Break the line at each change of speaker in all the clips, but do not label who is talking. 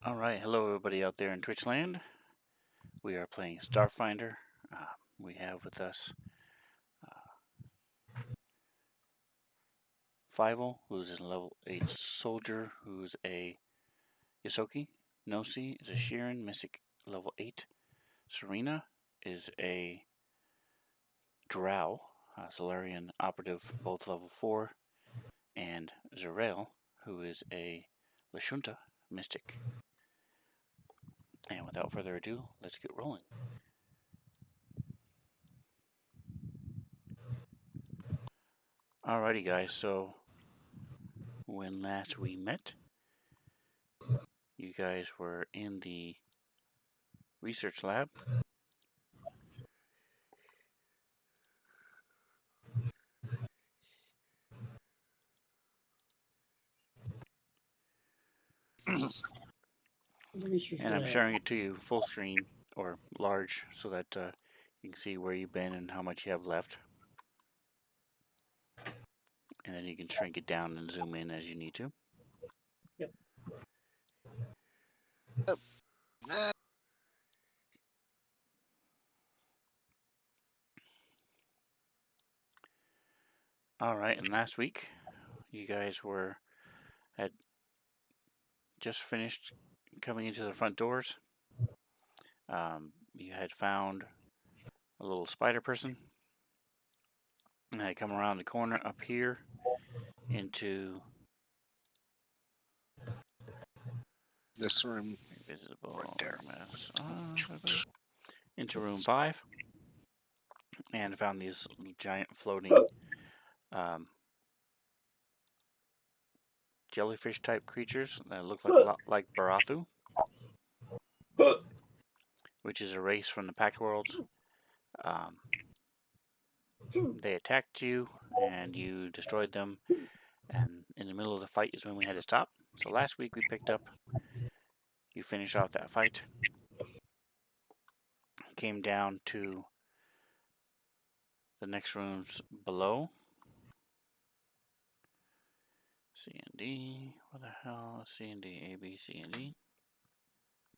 Alright, hello everybody out there in Twitch land. We are playing Starfinder. We have with us Fievel, who's a level 8 soldier, who's a Yosoki. Nosi is a Shirin, Mystic level 8. Serena is a Drow, Solarian operative, both level 4. And Zerael, who is a Lashunta, Mystic. And without further ado, let's get rolling. Alrighty guys, so when last we met, you guys were in the research lab. And I'm sharing it to you full screen or large so that you can see where you've been and how much you have left. And then you can shrink it down and zoom in as you need to.
Yep.
All right, and last week you guys had just finished coming into the front doors. You had found a little spider person, and I come around the corner up here into
this room.
Invisible
right there.
Into room 5, and found these giant floating jellyfish type creatures that look like a lot like Barathu, which is a race from the Pact Worlds. They attacked you and you destroyed them, and in the middle of the fight is when we had to stop. So last week we picked up, you finished off that fight, came down to the next rooms below. C and D, what the hell? C and D, A, B, C and D.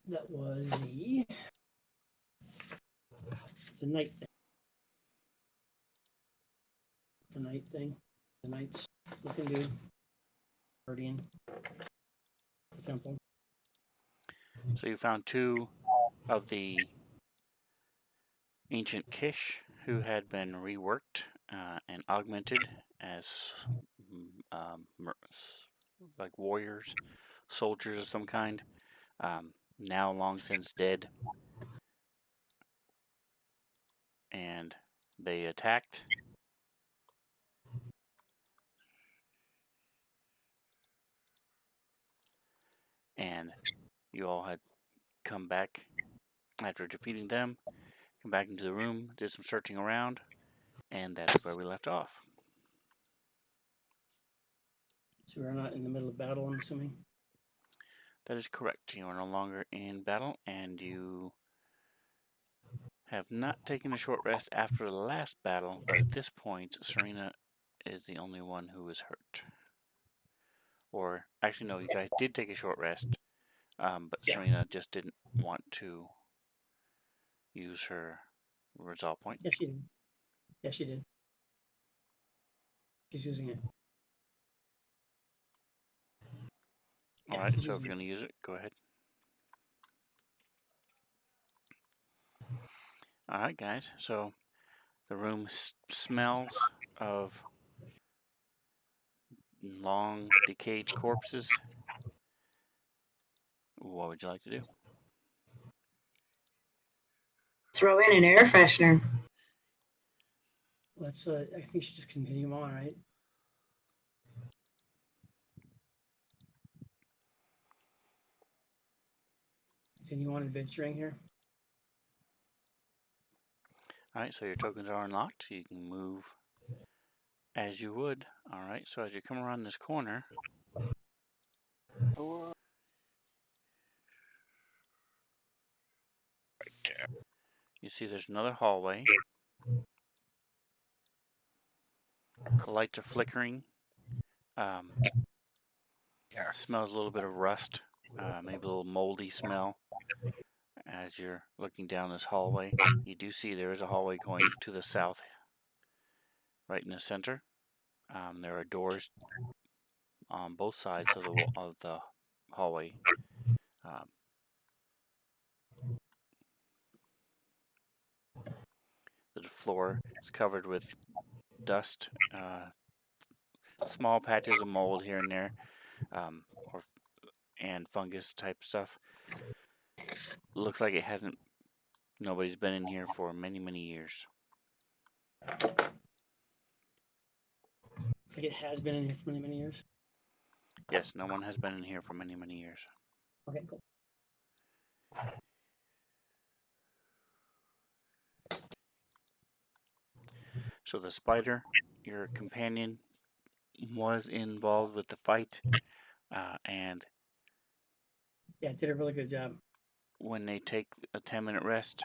That was the night thing. The night thing. The night's looking good. Guardian. The temple.
So you found 2 of the ancient Kish who had been reworked and augmented as like warriors, soldiers of some kind, now long since dead. And they attacked. And you all had come back after defeating them, come back into the room, did some searching around, and that is where we left off.
So we're not in the middle of battle, I'm assuming?
That is correct. You are no longer in battle, and you have not taken a short rest after the last battle, but at this point, Serena is the only one who is hurt. Or, actually, no, you guys did take a short rest, but
Yeah.
Serena just didn't want to use her resolve point.
Yes, she did. Yes, she did. She's using it.
Alright, so if you're going to use it, go ahead. Alright, guys, so the room smells of long, decayed corpses. What would you like to do?
Throw in an air freshener.
Let's, I think you should just continue on, right? Continue on adventuring here.
Alright, so your tokens are unlocked. You can move as you would. Alright, so as you come around this corner, you see there's another hallway. The lights are flickering. Smells a little bit of rust maybe a little moldy smell as you're looking down this hallway. You do see there is a hallway going to the south, right in the center. There are doors on both sides of the hallway. The floor is covered with dust, small patches of mold here and there, and fungus type stuff. Looks like nobody's been in here for many, many years.
Like it has been in here for many, many years.
Yes, no one has been in here for many, many years.
Okay, cool.
So the spider, your companion, was involved with the fight, and
Yeah, it did a really good job.
when they take a 10-minute rest,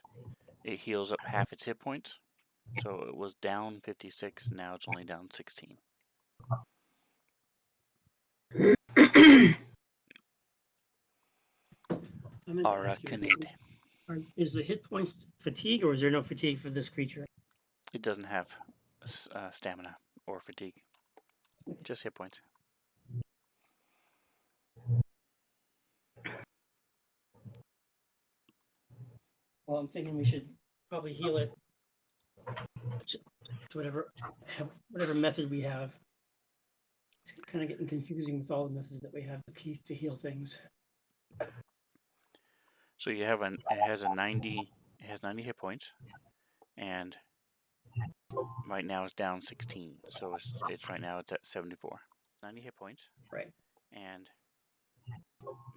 it heals up half its hit points. So it was down 56, now it's only down 16.
I meant to ask you,
Aracanid.
is the hit points fatigue, or is there no fatigue for this creature?
It doesn't have stamina or fatigue, just hit points.
Well, I'm thinking we should probably heal it to whatever method we have. It's kind of getting confusing with all the methods that we have to heal things.
So you have it has 90 hit points, and right now it's down 16. So it's right now it's at 74. 90 hit points.
Right.
And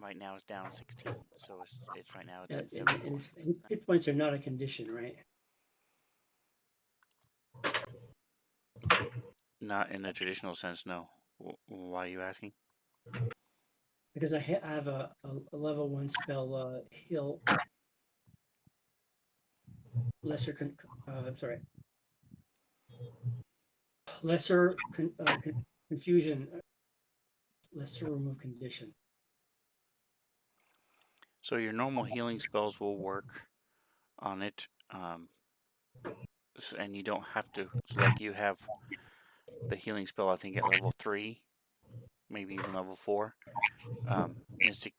right now it's down 16. So it's right now it's at
And
74.
hit points are not a condition, right?
Not in the traditional sense, no. Why are you asking?
Because I have a level 1 spell, heal lesser confusion, lesser remove condition.
So your normal healing spells will work on it, and you don't have to. So like you have the healing spell, I think at level 3, maybe even level 4. Mystic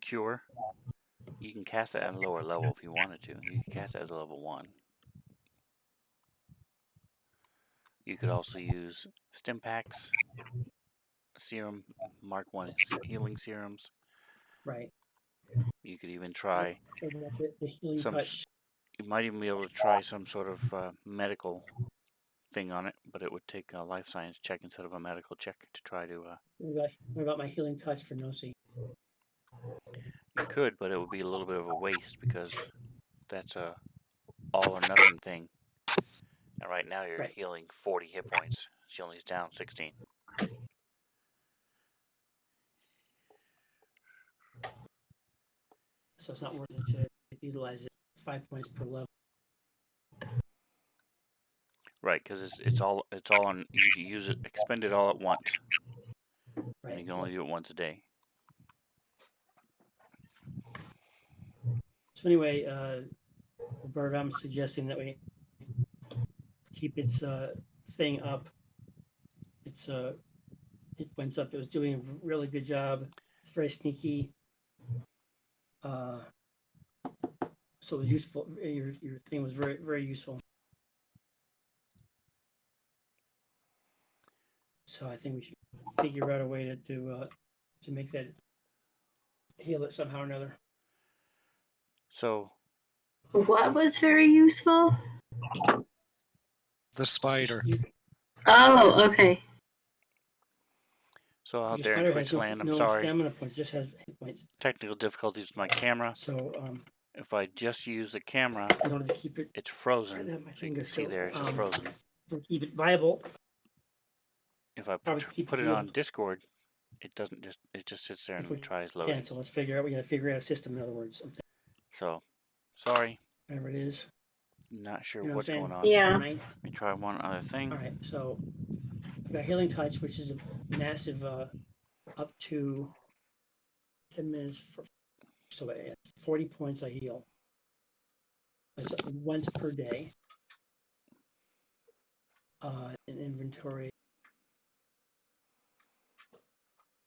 Cure. You can cast it at a lower level if you wanted to. You can cast it as a level 1. You could also use stim packs, serum, Mark 1 healing serums.
Right.
You could even try
the healing touch.
You might even be able to try some sort of medical thing on it, but it would take a life science check instead of a medical check to try to.
What about my healing touch for Nosy?
You could, but it would be a little bit of a waste because that's a all or nothing thing. And right now you're healing 40 hit points. She only is down 16.
So it's not worth it to utilize it 5 points per level.
Right, because it's all on. You use it, expend it all at once, and you can only do it once a day.
So anyway, Bert, I'm suggesting that we keep its thing up. Its it went up. It was doing a really good job. It's very sneaky. So it was useful. Your thing was very, very useful. So I think we should figure out a way to make that heal it somehow or another.
So
what was very useful?
The spider.
Oh, okay.
So out there in Twitch land, I'm sorry.
Stamina points, just has hit points.
Technical difficulties with my camera.
So
if I just use the camera,
in order to keep it,
it's frozen. So you can see there, it's just frozen.
To keep it viable.
If I put it on Discord, it doesn't just it just sits there and tries loading.
So let's figure out. We got to figure out a system. In other words,
so sorry.
Whatever it is.
Not sure what's going on.
Yeah.
Let me try one other thing.
All right. So I've got healing touch, which is a massive up to 10 minutes for, so at 40 points I heal. It's once per day. In inventory.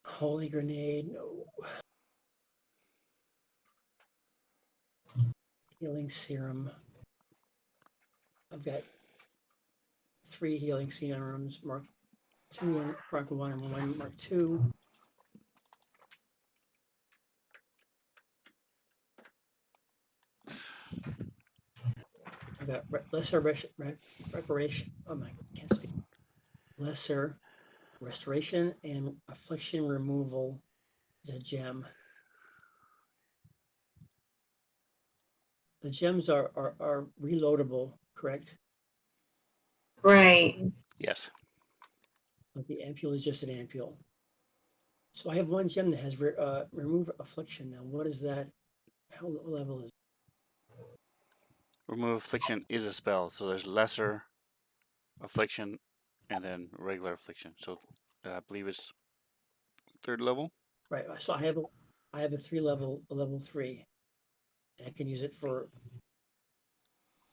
Holy grenade, no. Healing serum. I've got 3 healing serums, Mark 2 and Mark 1 and 1 Mark 2. I've got lesser reparation. Oh my, can't speak. Lesser restoration and affliction removal is a gem. The gems are reloadable, correct?
Right.
Yes.
But the ampule is just an ampule. So I have 1 gem that has remove affliction. Now, what is that? How level is it?
Remove affliction is a spell, so there's lesser affliction and then regular affliction. So I believe it's 3rd level.
Right. So I have a 3 level, a level 3. I can use it for,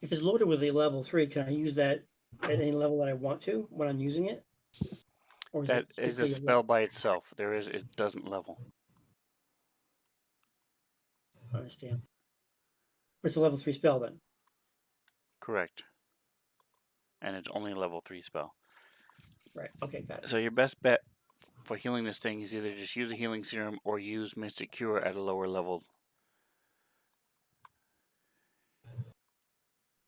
if it's loaded with a level 3, can I use that at any level that I want to when I'm using it? Or is
That
it
is a
strictly
spell by itself. It doesn't level.
I understand. It's a level 3 spell then.
Correct. And it's only a level 3 spell.
Right. Okay, got it.
So your best bet for healing this thing is either just use a healing serum or use Mystic Cure at a lower level.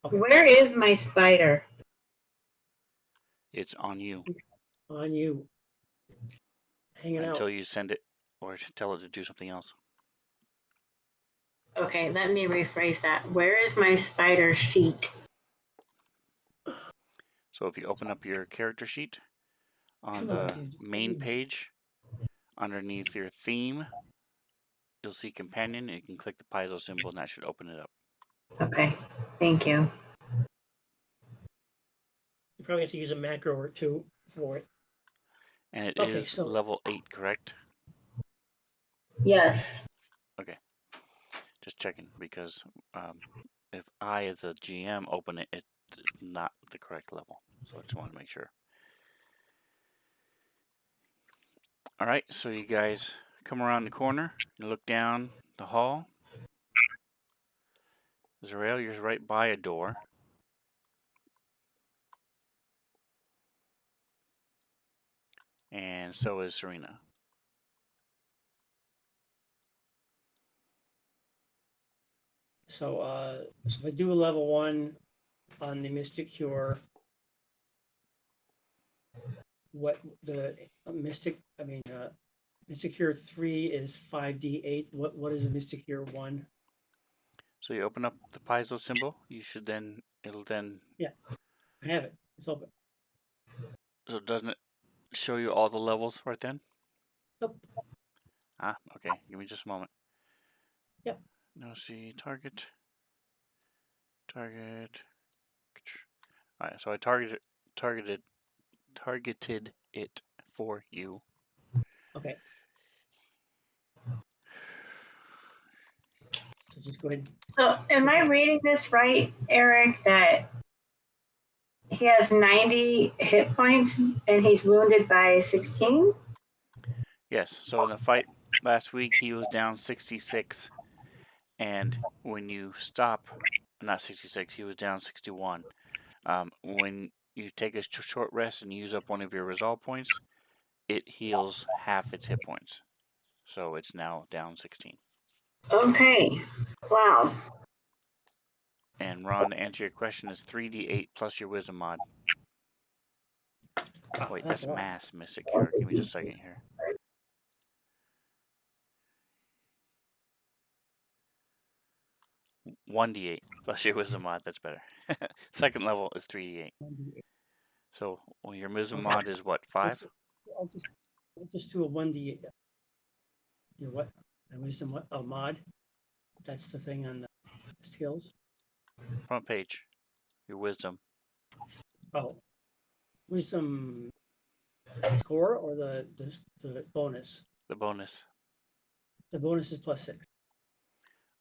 Okay.
Where is my spider?
It's on you
On you. Hanging
until
out.
you send it or tell it to do something else.
Okay, let me rephrase that. Where is my spider sheet?
So if you open up your character sheet on
Come on,
the
dude.
main page, underneath your theme, you'll see companion. You can click the piezo symbol and that should open it up.
Okay, thank you.
You probably have to use a macro or 2 for it.
And it
Okay,
is
so
level 8, correct?
Yes.
Okay. Just checking because if I, as a GM, open it, it's not the correct level. So I just want to make sure. All right, so you guys come around the corner, you look down the hall. Zarael, you're right by a door. And so is Serena.
so if I do a level 1 on the Mystic Cure, what the Mystic Cure 3 is 5d8. What is a Mystic Cure 1?
So you open up the piezo symbol. You should then, it'll then.
Yeah, I have it. It's open.
So doesn't it show you all the levels right then?
Nope.
Ah, okay. Give me just a moment.
Yep.
Now see target. All right, so I targeted it for you.
Okay. So just go ahead.
So, am I reading this right, Eric, that he has 90 hit points and he's wounded by 16?
Yes. So in the fight last week, he was down 66, and when you stop, not 66, he was down 61. When you take a short rest and use up one of your resolve points, it heals half its hit points. So it's now down 16.
Okay. Wow.
And Ron, to answer your question, is 3d8 plus your wisdom mod.
Wow,
Wait,
that's
that's
a lot.
mass Mystic Cure. Give me just a second here. One d8 plus your wisdom mod. That's better. Second level is 3d8. So well, your wisdom
Okay.
mod is what, 5?
I'll just do a 1d. You know what? And wisdom what? Oh, mod. That's the thing on the skills.
Front page. Your wisdom.
Oh, wisdom score or the bonus?
The bonus.
The bonus is +6.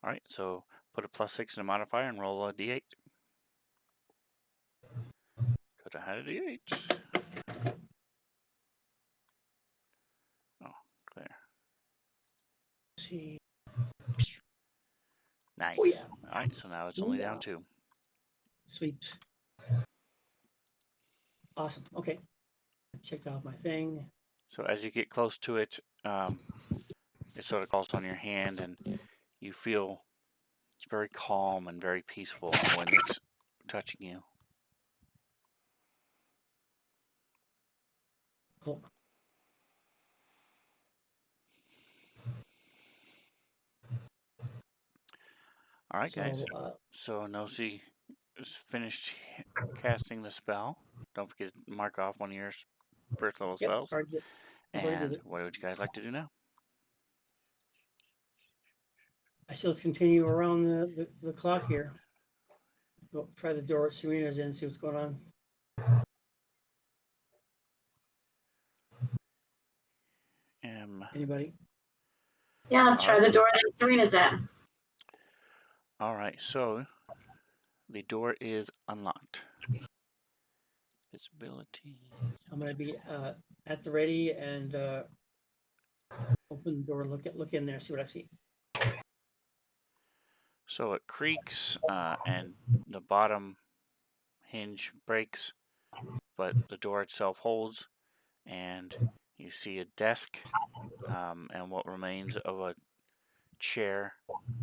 All right, so put a +6 in a modifier and roll a d8. Could have had a d8. Oh, there.
See.
Nice.
Oh, yeah.
All right, so now it's
Oh,
only
yeah.
down 2.
Sweet. Awesome. Okay. Checked off my thing.
So as you get close to it, it sort of calls on your hand, and you feel very calm and very peaceful when it's touching you.
Cool.
All right, guys.
So,
So Nosy is finished casting the spell. Don't forget to mark off one of your first level
yep,
spells.
already did
And
it.
what would you guys like to do now?
I say let's continue around the clock here. Go try the door at Serena's in, see what's going on. Anybody?
Yeah, I'll try the door that Serena's at.
All right, so the door is unlocked. Visibility.
I'm gonna be at the ready and open the door, look in there, see what I see.
So it creaks and the bottom hinge breaks, but the door itself holds, and you see a desk and what remains of a chair,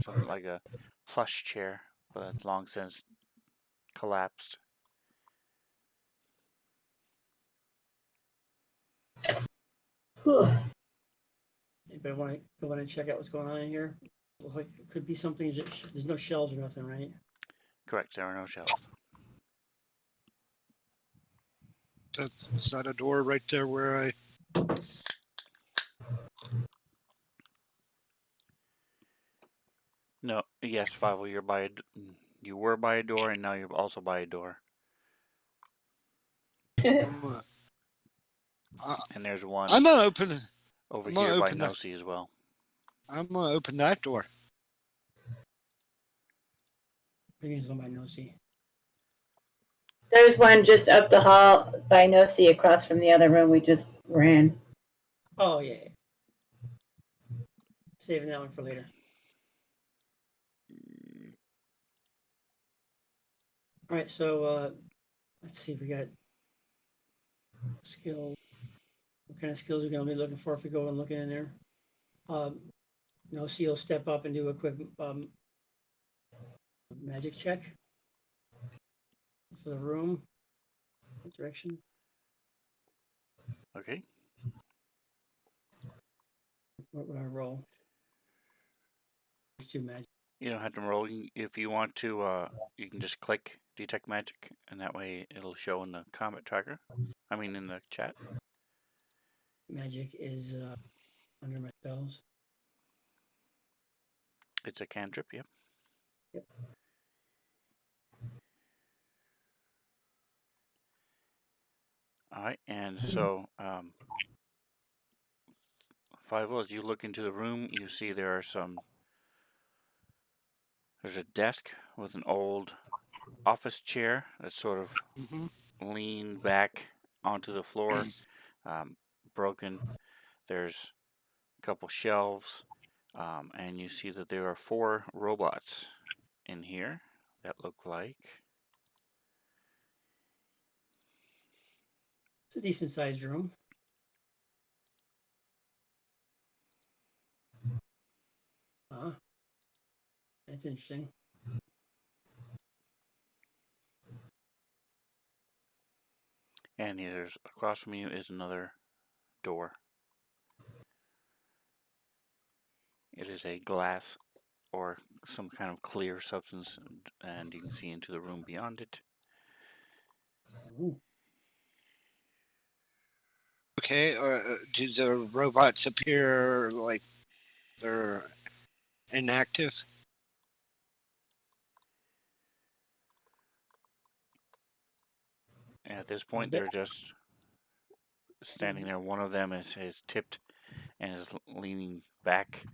something like a plush chair, but that's long since collapsed.
Whew.
Anybody want to go in and check out what's going on in here? Looks like it could be something. There's no shelves or nothing, right?
Correct, there are no shelves.
Is that a door right there where I?
No, yes, Fivel, you were by a door, and now you're also by a door. And there's one
I'm gonna open.
over
I'm gonna
here by
open that.
Nosy as well.
I'm gonna open that door.
Maybe it's one by Nosy.
There's one just up the hall by Nosy across from the other room we just ran.
Oh yeah. Saving that one for later. All right, so let's see. We got skill. What kind of skills are we gonna be looking for if we go and looking in there? Nosy will step up and do a quick magic check for the room. What direction?
Okay.
What would I roll? Let's do magic.
You don't have to roll. If you want to, you can just click detect magic, and that way it'll show in the combat tracker. I mean, in the chat.
Magic is under my spells.
It's a cantrip, yep.
Yep.
All right, and so, Fivel, as you look into the room, you see there's a desk with an old office chair that's sort of leaned back onto the floor, broken. There's a couple shelves, and you see that there are 4 robots in here that look like.
It's a decent sized room. That's interesting.
And there's across from you is another door. It is a glass or some kind of clear substance, and you can see into the room beyond it.
Ooh.
Okay, do the robots appear like they're inactive?
And at this point, they're just standing there. One of them is tipped and is leaning back.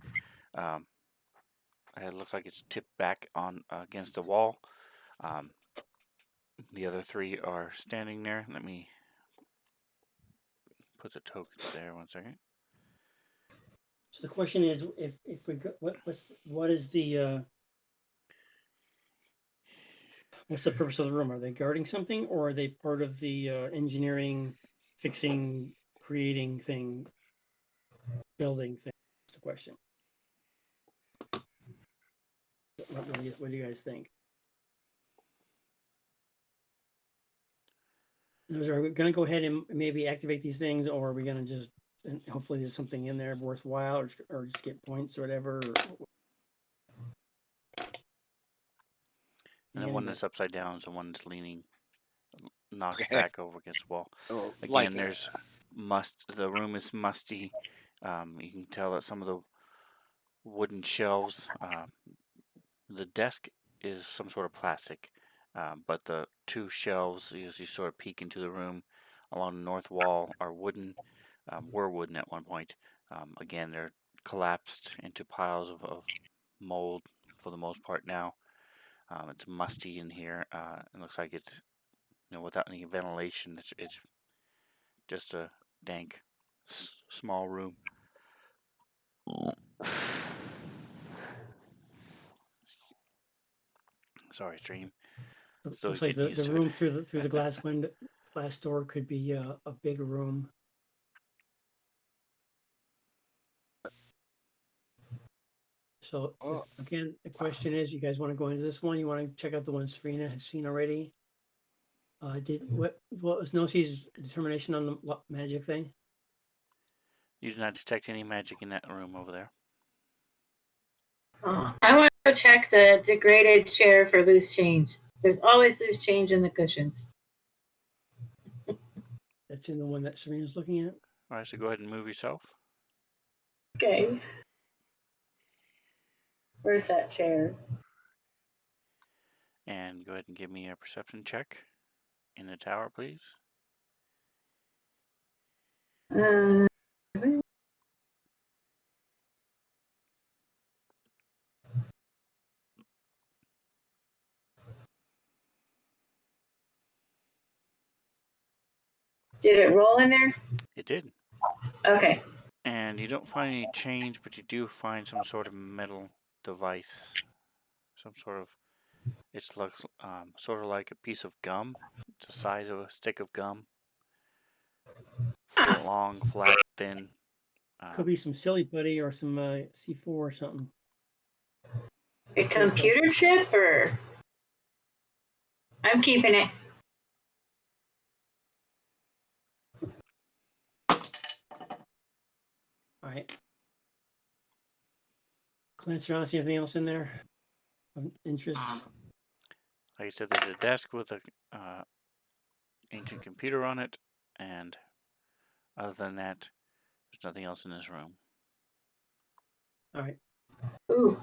It looks like it's tipped back on against the wall. The other three are standing there. Let me put the tokens there. 1 second.
So the question is, if we go, what is the what's the purpose of the room? Are they guarding something, or are they part of the engineering, fixing, creating thing, building thing? That's the question. What do you guys think? Are we going to go ahead and maybe activate these things, or are we going to just, and hopefully there's something in there worthwhile, or just get points or whatever?
And the one that's upside down is the one that's leaning, knocked
Okay.
back over against the wall.
Oh,
Again,
like
there's the room is musty. You can tell that some of the wooden shelves, the desk is some sort of plastic, but the two shelves, as you sort of peek into the room along the north wall, are wooden, were wooden at one point. Again, they're collapsed into piles of mold for the most part now. It's musty in here. It looks like it's, without any ventilation. It's just a dank, small room. Sorry, stream. So
Looks like
getting
the
used to
room
it.
through the glass door could be a big room. So again, the question is, you guys want to go into this one? You want to check out the one Serena has seen already? What was Nosie's determination on the magic thing?
You do not detect any magic in that room over there.
Oh, I want to check the degraded chair for loose change. There's always loose change in the cushions.
That's in the one that Serena's looking at.
All right, so go ahead and move yourself.
Okay. Where's that chair?
And go ahead and give me a perception check in the tower, please.
Did it roll in there?
It did.
Okay.
And you don't find any change, but you do find some sort of metal device. Some sort of, it looks sort of like a piece of gum. It's the size of a stick of gum. Long, flat, thin.
Could be some silly putty or some C4 or something.
A computer chip, or I'm keeping it.
All right. Glance around, see anything else in there of interest.
Like I said, there's a desk with a ancient computer on it, and other than that, there's nothing else in this room.
All right.
Ooh.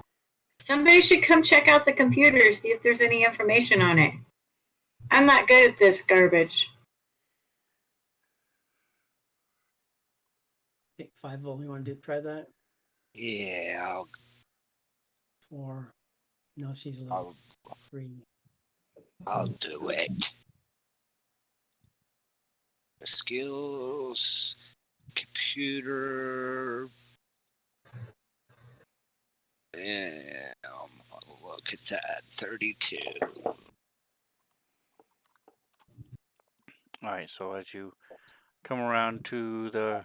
Somebody should come check out the computer, see if there's any information on it. I'm not good at this garbage.
I think 5 volt. You want to try that?
Yeah,
4. No, she's level 3.
I'll do it. Skills, computer. Yeah, look at that, 32.
All right, so as you come around to the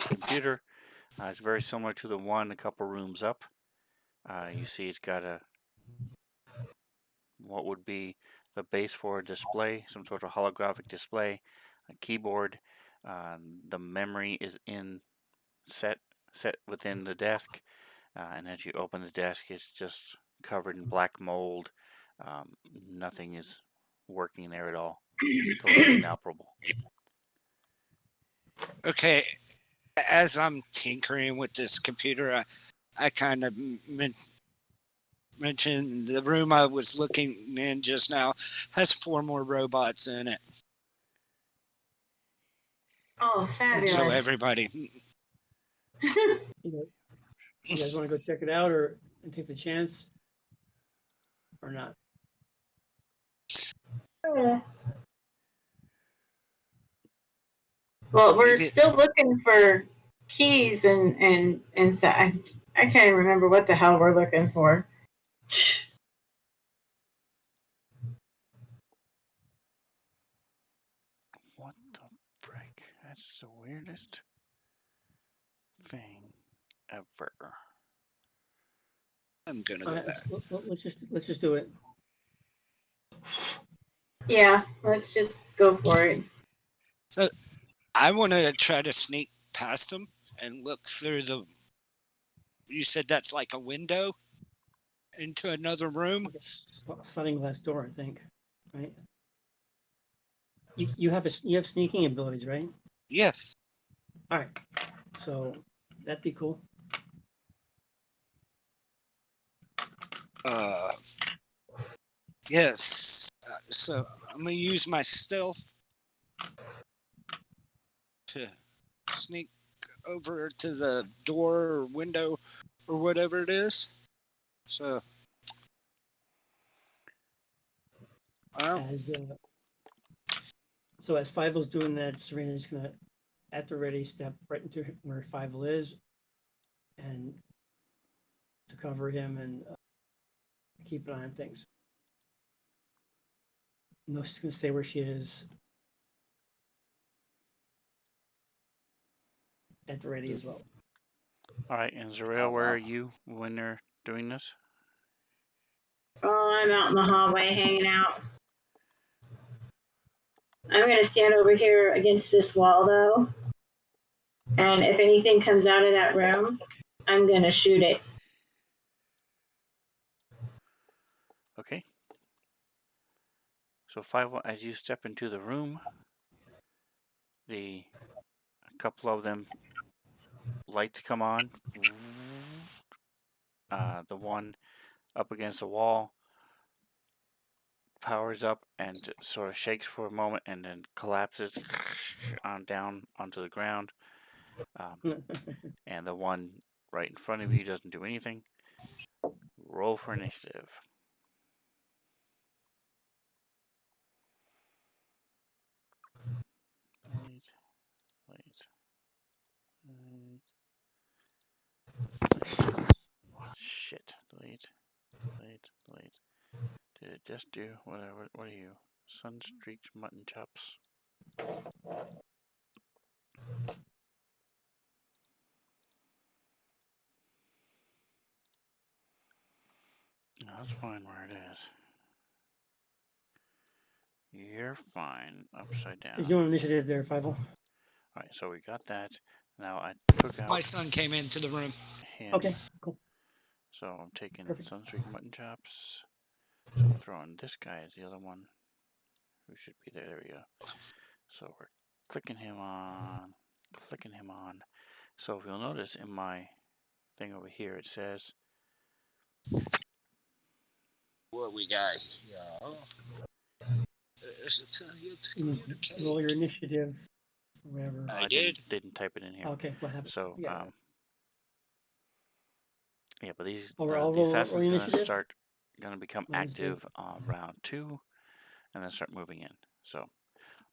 computer, it's very similar to the one a couple rooms up. You see it's got what would be the base for a display, some sort of holographic display, a keyboard. The memory is set within the desk, and as you open the desk, it's just covered in black mold. Nothing is working there at all. Totally inoperable.
Okay, as I'm tinkering with this computer, I kind of mentioned the room I was looking in just now has 4 more robots in it.
Oh, fabulous.
So everybody.
You guys want to go check it out and take the chance or not?
Well, we're
Maybe
still looking for keys and so I can't even remember what the hell we're looking for.
What the frick? That's the weirdest thing ever.
I'm gonna
All
go
right,
back.
let's just do it.
Yeah, let's just go for it.
I wanted to try to sneak past them and look through the. You said that's like a window into another room.
Like a sliding glass door, I think. Right? You have sneaking abilities, right?
Yes.
All right. So that'd be cool.
Uh. Yes. So I'm gonna use my stealth to sneak over to the door or window or whatever it is. So. Well,
As Fievel's doing that, Serena's gonna, at the ready, step right into where Fievel is, and to cover him and keep an eye on things. No, she's gonna stay where she is at the ready as well.
All right, and Zarel, where are you when they're doing this?
Oh, I'm out in the hallway hanging out. I'm gonna stand over here against this wall though. And if anything comes out of that room, I'm gonna shoot it.
Okay. So five, as you step into the room, a couple of them lights come on. The one up against the wall powers up and sort of shakes for a moment and then collapses on down onto the ground. And the one right in front of you doesn't do anything. Roll for initiative. Shit. Delete. Did it just do whatever? What are you? Sun-streaked mutton chops. No, that's fine where it is. You're fine. Upside down.
He's doing initiative there, Fievel.
Alright, so we got that. Now I took out
my son came into the room.
him.
Okay, cool.
So I'm taking
Perfect.
sun-streaked mutton chops. So we'll throw in this guy as the other one. Who should be there? There we go. So we're clicking him on. So if you'll notice in my thing over here, it says
What we got here?
Roll your initiative, whatever.
I did.
Didn't type it in here.
Okay, what happened?
So
Yeah.
yeah, but these
Oh, we're
the
all roll
assassin's
initiative?
gonna become
Wednesday.
active round 2, and then start moving in. So,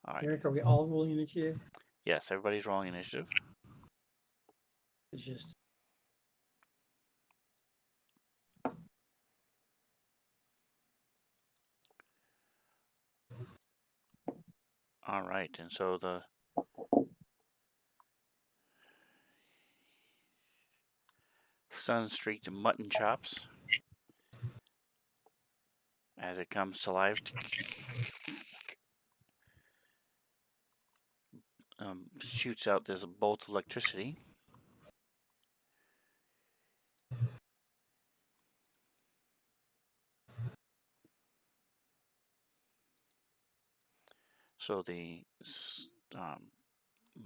all right.
Eric, are we all rolling initiative?
Yes, everybody's rolling initiative.
It's just
All right, and so the sun-streaked mutton chops, as it comes to life, shoots out this bolt of electricity. So the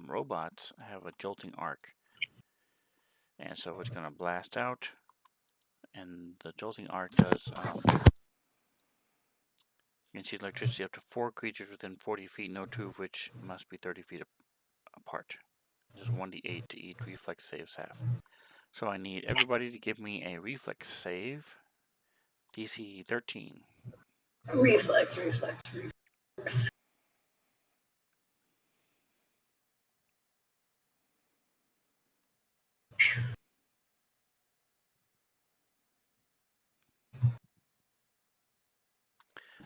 robots have a jolting arc, and so it's going to blast out, and the jolting arc does you can shoot electricity up to 4 creatures within 40 feet, no 2 of which must be 30 feet apart. Just 1d8 to each reflex saves half. So I need everybody to give me a reflex save. DC 13.
Reflex.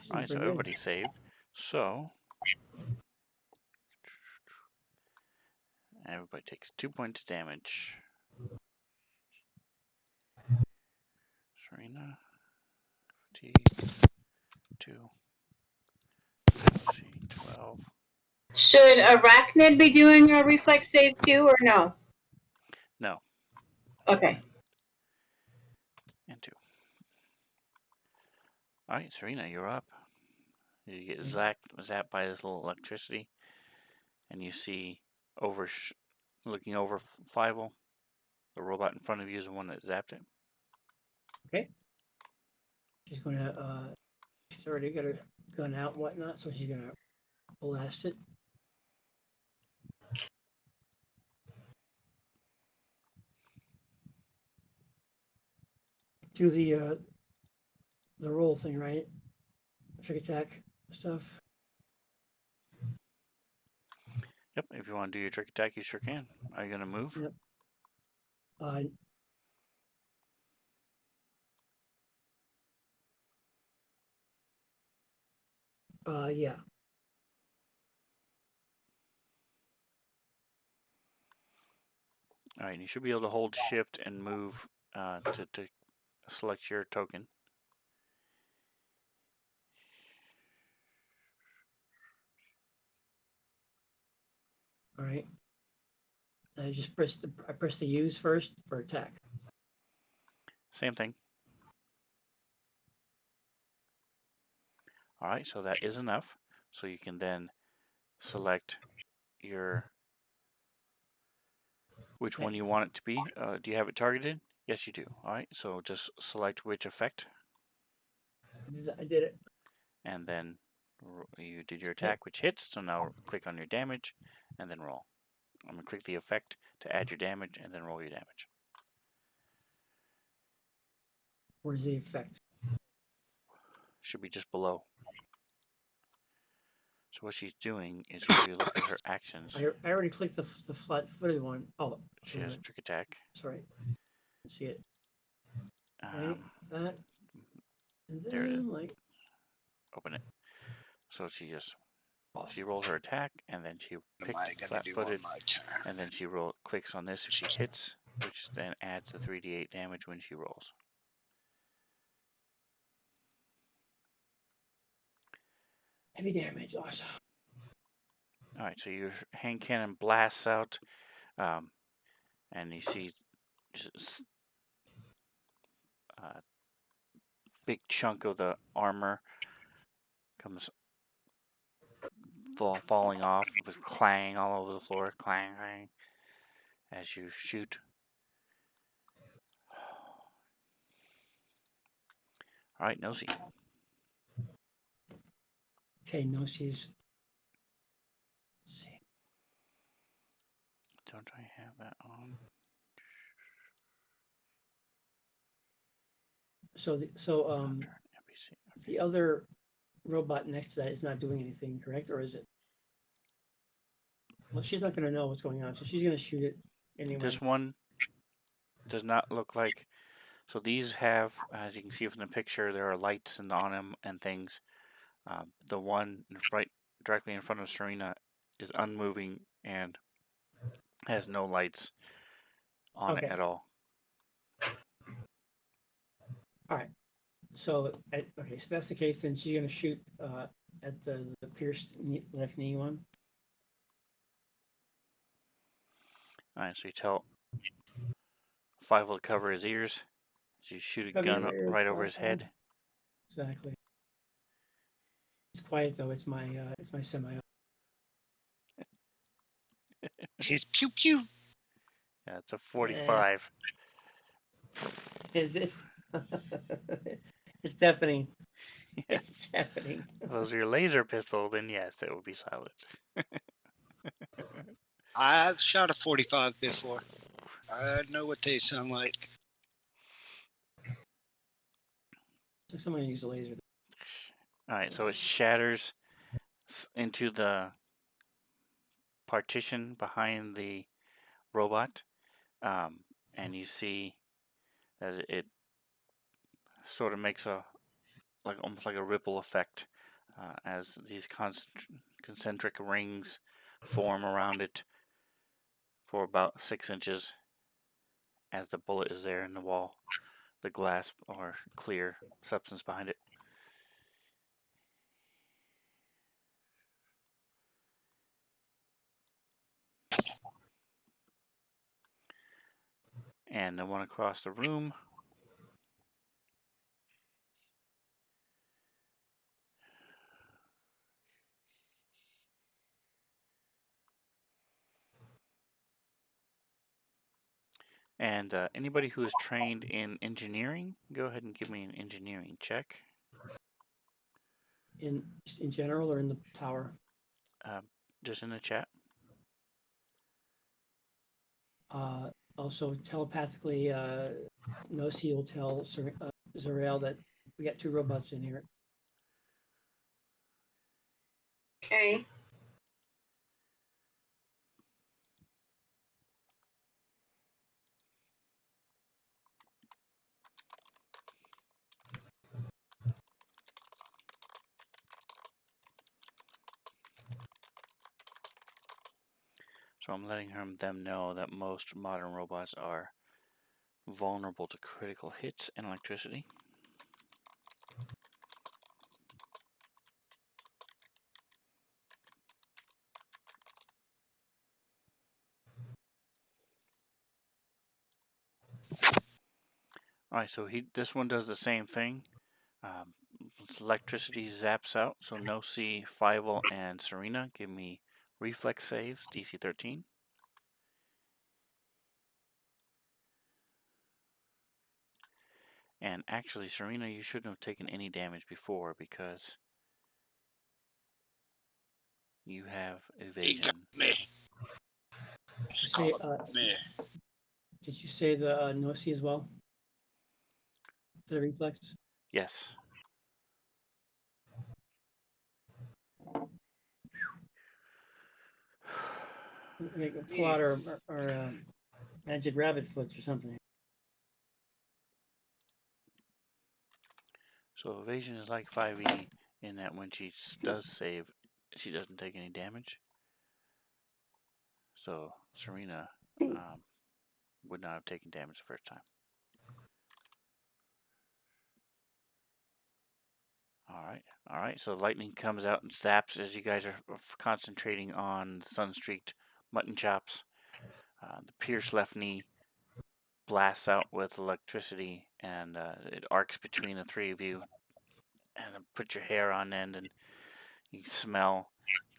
All right, so everybody saved. So everybody takes 2 points damage. Serena, 2, 12.
Should Arachnid be doing a reflex save too, or no?
No.
Okay.
And 2. All right, Serena, you're up. You get zapped by this little electricity, and you see looking over Fievel. The robot in front of you is the one that zapped it.
Okay. She's gonna. She's already got her gun out and whatnot, so she's gonna blast it. Do the roll thing, right? Trick attack stuff.
Yep, if you want to do your trick attack, you sure can. Are you going to move?
Yep. Yeah.
All right, you should be able to hold shift and move to select your token.
All right. I just press the use first for attack.
Same thing. All right, so that is enough. So you can then select which one you want it to be. Do you have it targeted? Yes, you do. All right, so just select which effect.
I did it.
And then you did your attack, which hits. So now click on your damage and then roll. I'm going to click the effect to add your damage and then roll your damage.
Where's the effect?
Should be just below. So what she's doing is if you look at her actions.
I already clicked the flat-footed one. Oh,
she has a trick attack.
Sorry. See it. Right, that. And
there it is.
then
Open it. So she rolls her attack, and then she picks flat-footed, and then she clicks on this if she hits, which then adds the 3d8 damage when she rolls.
Heavy damage, awesome.
All right, so your hand cannon blasts out, and you see just a big chunk of the armor comes falling off with clang all over the floor, clang, clang, as you shoot. All right, Nosy.
Okay, Nosy's. Let's see.
Don't I have that on?
So the other robot next to that is not doing anything, correct? Or is it? Well, she's not going to know what's going on, so she's going to shoot it anyway.
This one does not look like. So these have, as you can see from the picture, there are lights on them and things. The one right directly in front of Serena is unmoving and has no lights on it at all.
All right. So okay, so that's the case. Then she's going to shoot at the pierced left knee one.
All right, so you tell Fievel to cover his ears. So you shoot a gun right over his head.
Exactly. It's quiet though. It's my semi.
His pew pew.
Yeah, it's a 45.
Is it? It's deafening.
Yes.
It's deafening.
If it was your laser pistol, then yes, it would be silent.
I've shot a 45 before. I know what they sound like.
So someone use a laser.
All right, so it shatters into the partition behind the robot, and you see that it sort of makes a almost like a ripple effect as these concentric rings form around it for about 6 inches as the bullet is there in the wall, the glass or clear substance behind it. And the one across the room and anybody who is trained in engineering, go ahead and give me an engineering check.
In general or in the tower?
Just in the chat.
Also telepathically, Nosi will tell Zariel that we got 2 robots in here.
Okay.
So I'm letting them know that most modern robots are vulnerable to critical hits and electricity. All right, so this one does the same thing. Electricity zaps out, so Nosi, Fievel, and Serena give me reflex saves, DC 13. And actually, Serena, you shouldn't have taken any damage before because you have
He
evasion.
got me.
Say,
Me.
did you say the Nosi as well? The reflex?
Yes.
We can pull out our magic rabbit foots or something.
So evasion is like 5e in that when she does save, she doesn't take any damage. So Serena would not have taken damage the first time. All right. So lightning comes out and zaps as you guys are concentrating on the sun-streaked mutton chops. The pierced left knee blasts out with electricity, and it arcs between the 3 of you, and put your hair on end, and you smell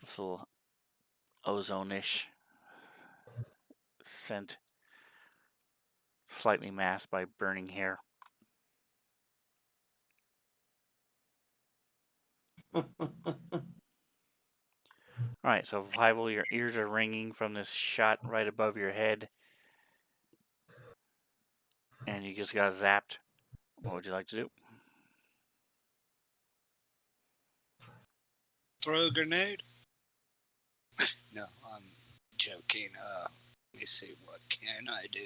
this little ozone-ish scent, slightly masked by burning hair. All right, so Fievel, your ears are ringing from this shot right above your head, and you just got zapped. What would you like to do?
Throw a grenade? No, I'm joking. Let me see. What can I do?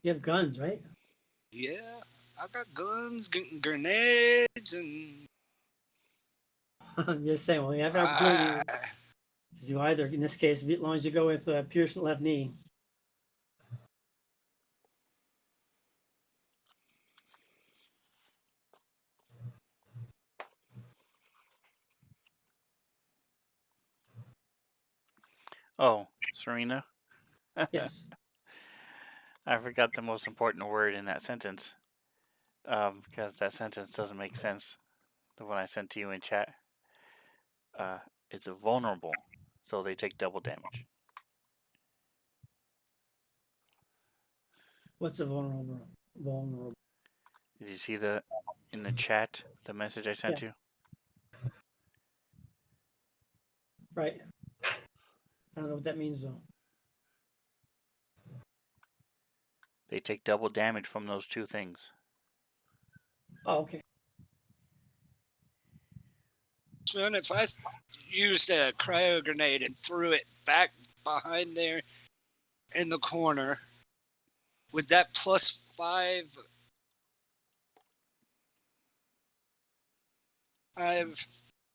You have guns, right?
Yeah, I got guns, grenades, and
I'm just saying, well, you have an opportunity to do either. In this case, as long as you go with pierced left knee.
Oh, Serena?
Yes.
I forgot the most important word in that sentence because that sentence doesn't make sense. The one I sent to you in chat. It's vulnerable, so they take double damage.
What's a vulnerable?
Did you see in the chat the message I sent you?
Right. I don't know what that means though.
They take double damage from those two things.
Oh, okay.
So if I used a cryo grenade and threw it back behind there in the corner, would that +5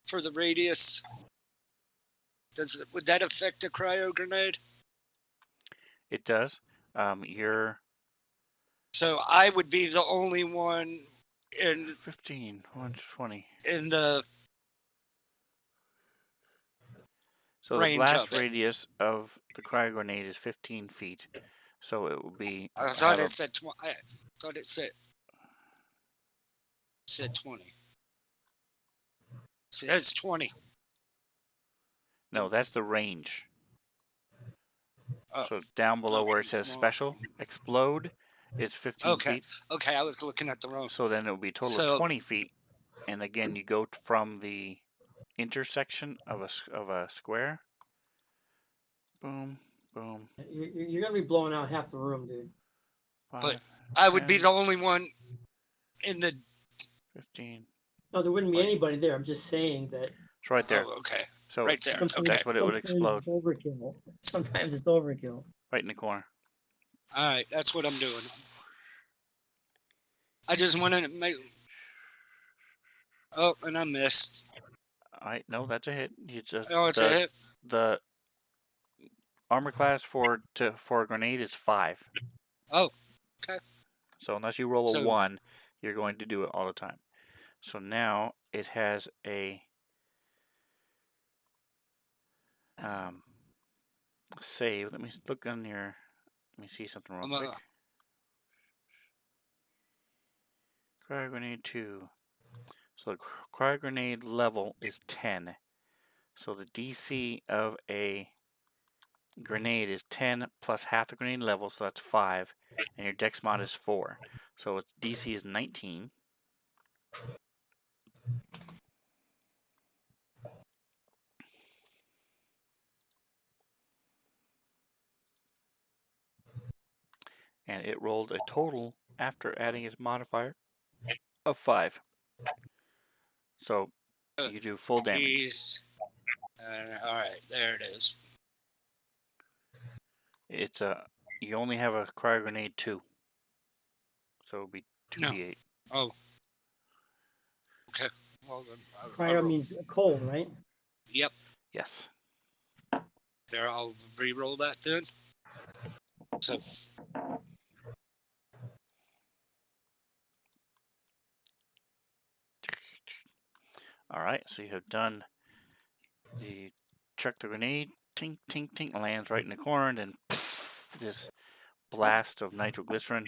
for the radius? Would that affect a cryo grenade?
It does. You're
So I would be the only one in
15, 120.
the
So the
range
blast
of it.
radius of the cryo grenade is 15 feet. So it would be
I thought it said 20. I thought it said 20. See, that's 20.
No, that's the range.
Oh,
So down below where it
okay.
says
Well,
special explode, it's 15
okay.
feet.
Okay, I was looking at the wrong.
So then it would be a total
So-
of 20 feet. And again, you go from the intersection of a square. Boom, boom.
You're gonna be blowing out half the room, dude.
5,
I would be
10,
the only one in the.
15.
No, there wouldn't be
Right.
anybody there. I'm just saying that
It's right there.
Oh, okay.
So
Right there.
sometimes,
Okay.
that's what it would
sometimes
explode.
it's overkill. Sometimes it's overkill.
Right in the corner.
All right, that's what I'm doing. I just wanted to make. Oh, and I missed.
All right, no, that's a hit. You just
Oh, it's a hit.
the armor class for a grenade is 5.
Oh, okay.
So unless you roll a
So-
1, you're going to do it all the time. So now it has a save. Let me look on your. Let me see something real quick. Cryo grenade 2. So the cryo grenade level is 10. So the DC of a grenade is 10 plus half the grenade level, so that's 5. And your dex mod is 4. So its DC is 19. And it rolled a total after adding its modifier of 5. So you do full damage.
All right, there it is.
It's you only have a cryo grenade 2. So it would be 2d8.
Oh. Okay. Well then.
Cryo means cold, right?
Yep.
Yes.
There, I'll re-roll that then. So.
All right, so you have done the chuck the grenade, tink, tink, tink, lands right in the corner, and then poof, this blast of nitroglycerin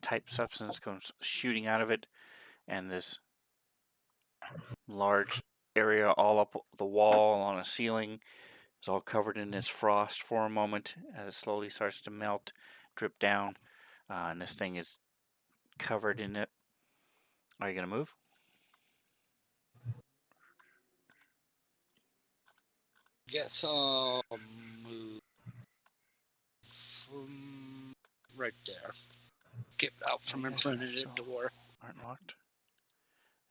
type substance comes shooting out of it, and this large area all up the wall on a ceiling is all covered in this frost for a moment as it slowly starts to melt, drip down, and this thing is covered in it. Are you going to move?
Guess I'll move from right there. Get out from in front of the door.
Aren't locked.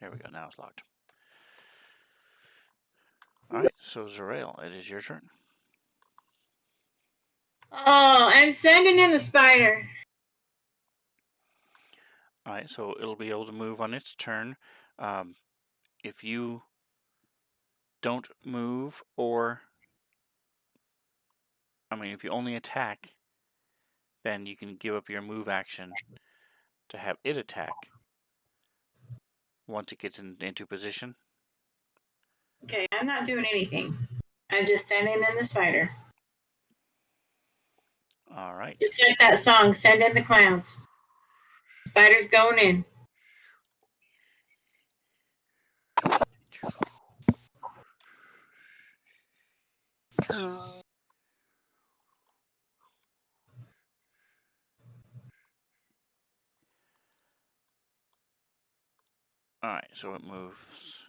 There we go. Now it's locked. All right, so Zerael, it is your turn.
Oh, I'm sending in the spider.
All right, so it'll be able to move on its turn. If you don't move, or if you only attack, then you can give up your move action to have it attack once it gets into position.
Okay, I'm not doing anything. I'm just sending in the spider.
All right.
Just like that song, Send in the Clowns. Spider's going in.
All right, so it moves.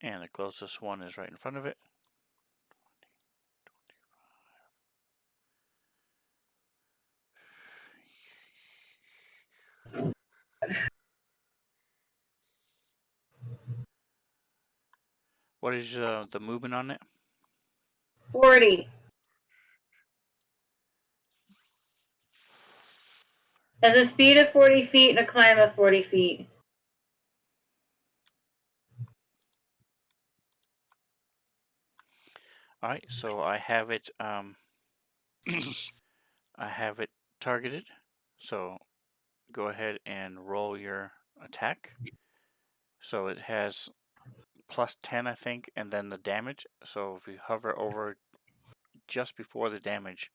And the closest one is right in front of it. What is the movement on it?
40. Has a speed of 40 feet and a climb of 40 feet.
All right, so I have it. I have it targeted. So go ahead and roll your attack. So it has plus 10, I think, and then the damage. So if you hover over just before the damage,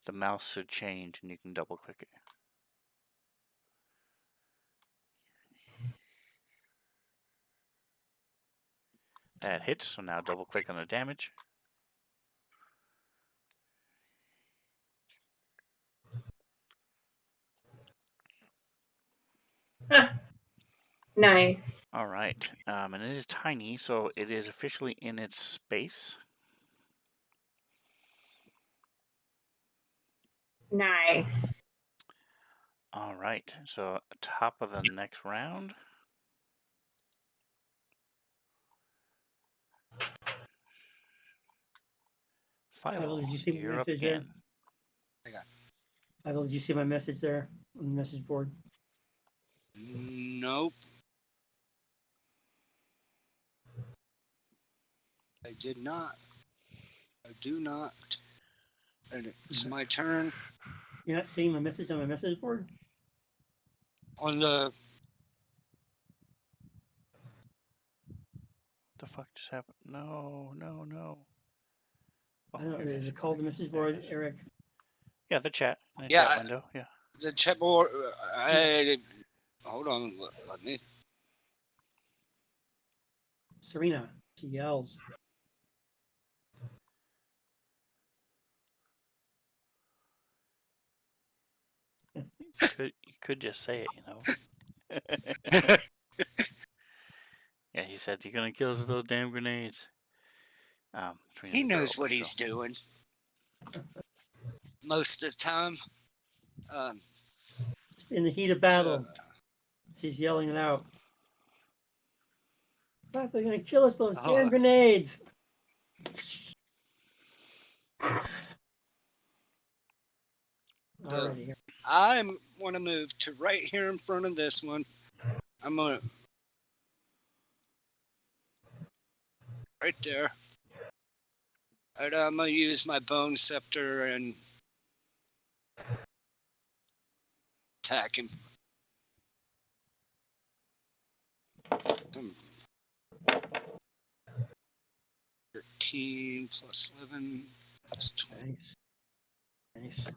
the mouse should change, and you can double click it. That hits. So now double click on the damage.
Nice.
All right, and it is tiny, so it is officially in its space.
Nice.
All right, so top of the next round.
Pavel, did you
Philo,
see my
you're up
message there?
again.
Pavel, did you see my message there on the message board?
Nope. I did not. I do not. And it's my turn.
You're not seeing my message on my message board?
On the
The fuck just happened? No, no, no. Oh,
I don't know.
here it
Is
is.
it called the message
There it
board,
is.
Eric?
Yeah, the chat. The
Yeah,
chat window. Yeah.
the chat board. Hold on. Let me.
Serena, she yells.
You could just say it, you know. Yeah, he said, "You're gonna kill us with those damn grenades." Trina's
He
a
knows
girl,
what he's
so.
doing. Most of the time.
Just in the heat of battle, she's yelling it out. Fuck, they're gonna kill us with those damn grenades. Alrighty.
I want to move to right here in front of this one. I'm gonna right there. And I'm gonna use my bone scepter and attack him. 13 plus 11 plus 20.
Nice. Nice.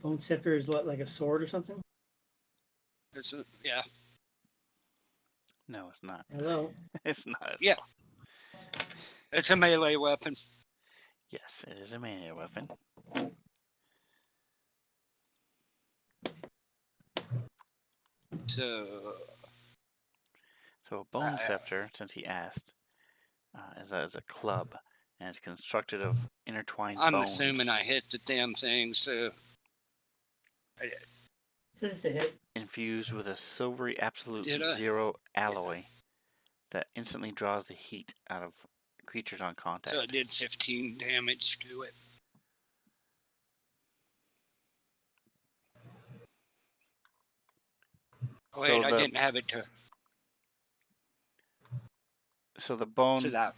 Bone scepter is like a sword or something?
Yeah.
No, it's not.
Hello.
It's not at
Yeah.
all.
It's a melee weapon.
Yes, it is a melee weapon.
So
a bone scepter, since he asked, is a club, and it's constructed of intertwined
I'm
bones.
assuming I hit the damn thing, so
This is a hit.
Infused with a silvery absolute
Did I?
zero alloy that instantly draws the heat out of creatures on contact.
So I did 15 damage to it. Wait, I didn't have it to.
So the bone
So that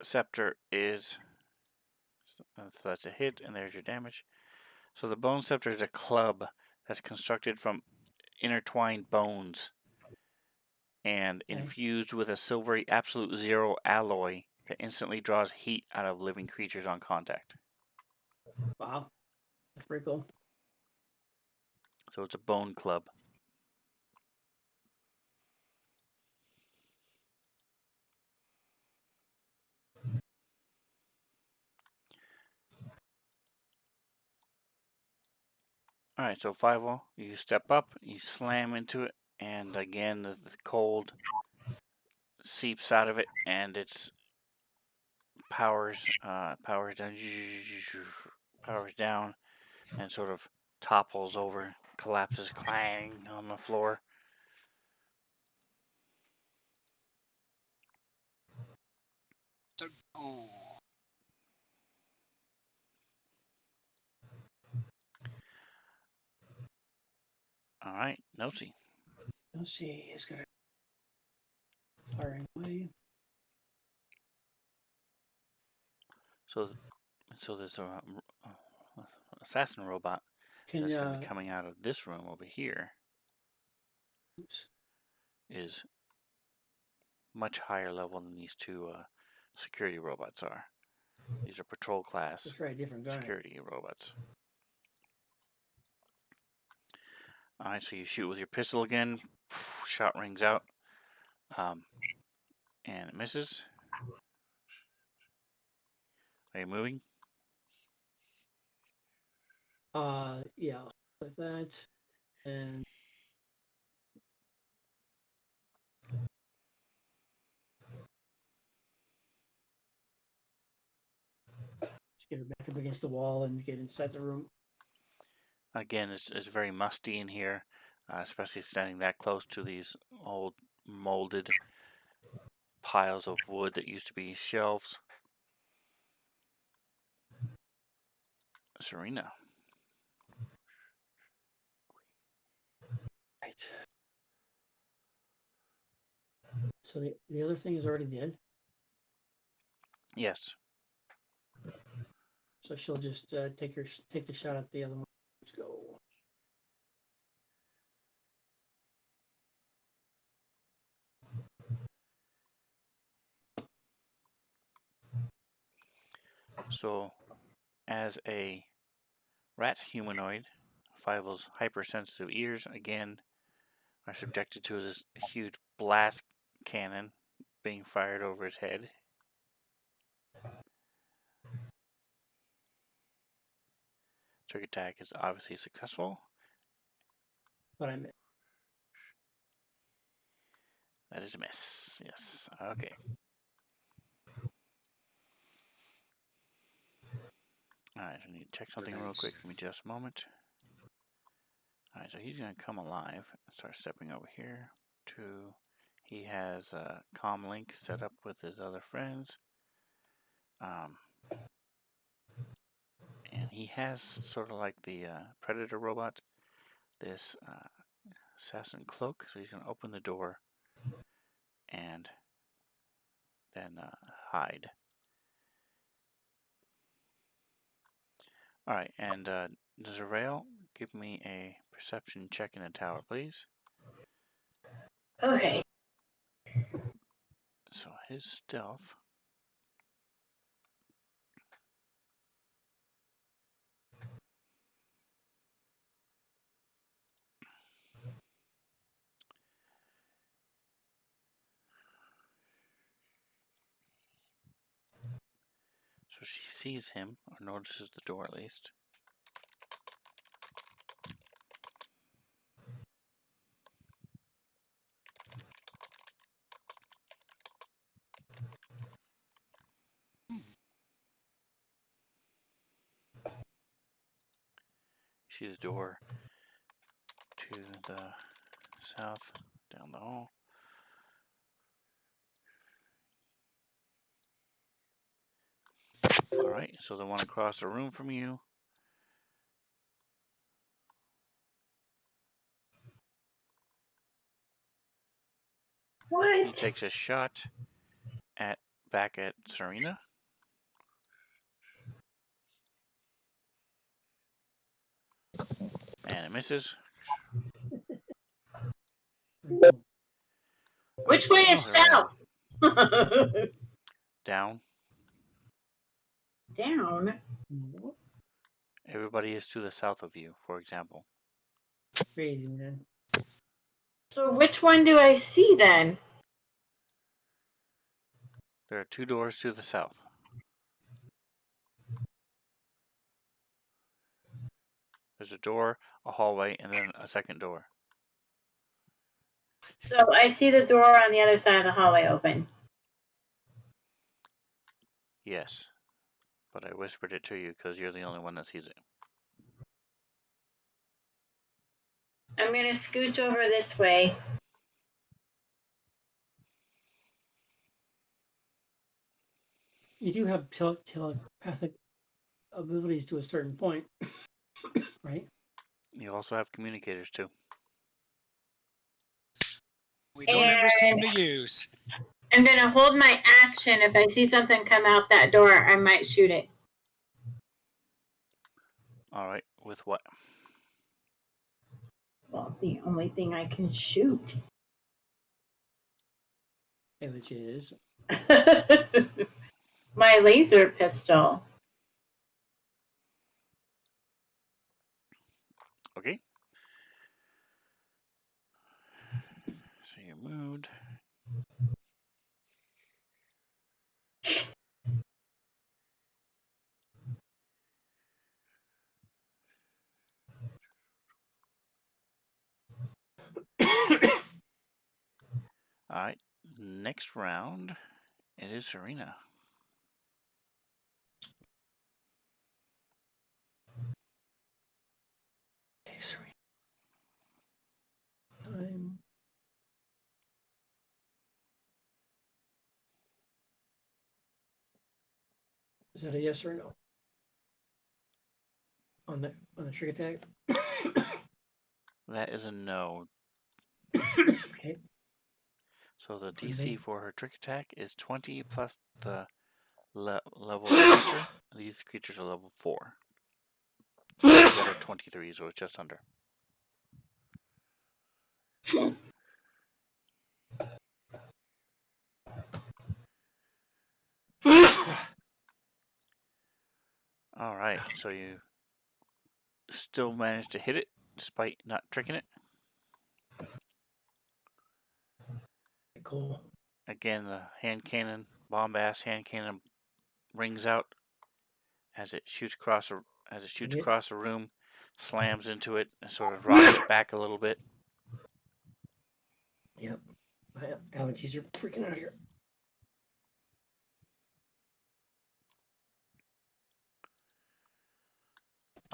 scepter is. So that's a hit, and there's your damage. So the bone scepter is a club that's constructed from intertwined bones and infused with a silvery absolute zero alloy that instantly draws heat out of living creatures on contact.
Wow. That's pretty cool.
So it's a bone club. All right, so 5 you step up, you slam into it, and again the cold seeps out of it, and it's powers down, and sort of topples over, collapses, clang on the floor.
Oh.
All right, Nosy.
Let's see. He's gonna fire away.
So there's a assassin robot
Can
that's going to be coming out of this room over here.
oops.
Is much higher level than these two security robots are. These are patrol class
Let's try a different gun.
security robots. All right, so you shoot with your pistol again. Shot rings out, and it misses. Are you moving?
Yeah, like that, and just get her back up against the wall and get inside the room.
Again, it's very musty in here, especially standing that close to these old molded piles of wood that used to be shelves. Serena.
Right. So the other thing is already dead.
Yes.
So she'll just take the shot at the other one. Let's go.
So, as a rat humanoid, Fievel's hypersensitive ears again are subjected to this huge blast cannon being fired over his head. Trick attack is obviously successful.
But I missed.
That is a miss. Yes. Okay. Alright, I need to check something real quick. Give me just a moment. Alright, so he's going to come alive and start stepping over here to. He has a comm link set up with his other friends. And he has sort of like the Predator robot, this assassin cloak. So he's going to open the door and then hide. Alright, and Zerael, give me a perception check in the tower, please.
Okay.
So his stealth. So she sees him, or notices the door at least. You see the door to the south, down the hall. Alright, so the one across the room from you. He
What?
takes a shot back at Serena. And it misses.
Which way is
Zerael.
south?
Down.
Down.
Everybody is to the south of you, for example.
Crazy, man.
So which one do I see then?
There are 2 doors to the south. There's a door, a hallway, and then a second door.
So I see the door on the other side of the hallway open.
Yes. But I whispered it to you because you're the only one that sees it.
I'm going to scooch over this way.
You do have telepathic abilities to a certain point, right?
You also have communicators too.
We don't ever seem to use.
I'm going to hold my action. If I see something come out that door, I might shoot it.
All right. With what?
Well, the only thing I can shoot.
Which is
My laser pistol.
Okay. So you moved. All right. Next round, it is Serena.
time. Is that a yes or no? On the trick attack?
That is a no.
Okay.
So the
For
DC
me.
for her trick attack is 20 plus the level of the creature. These creatures are level 4. So together 23, so it's just under. All right, so you still managed to hit it despite not tricking it.
Cool.
Again, the hand cannon, bombast hand cannon, rings out as it shoots across the room, slams into it, and sort of rocks it back a little bit.
Yep. My allergies are freaking out here.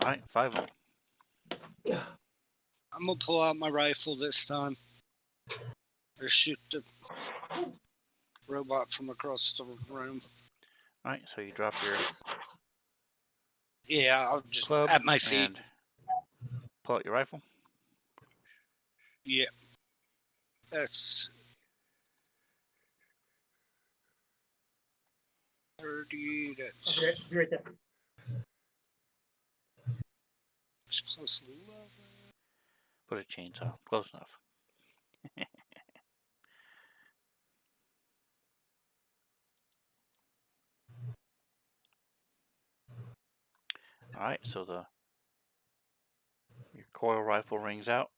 All right, 5 of them.
Yeah.
I'm gonna pull out my rifle this time, or shoot the robot from across the room.
All right, so you drop your
Yeah, I'll just
club
at my feet.
and pull out your rifle.
Yeah, that's 30. That's
Okay, be right there.
plus 11.
Put a chainsaw. Close enough. All right, so your coil rifle rings out,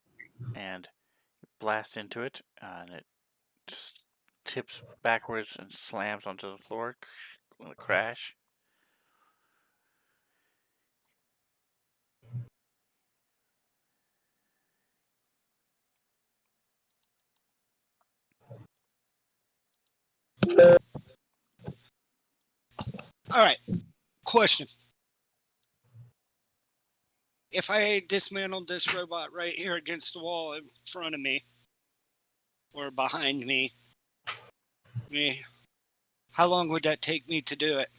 and you blast into it, and it just tips backwards and slams onto the floor with a crash.
All right, question. If I dismantled this robot right here against the wall in front of me, or behind me, how long would that take me to do it?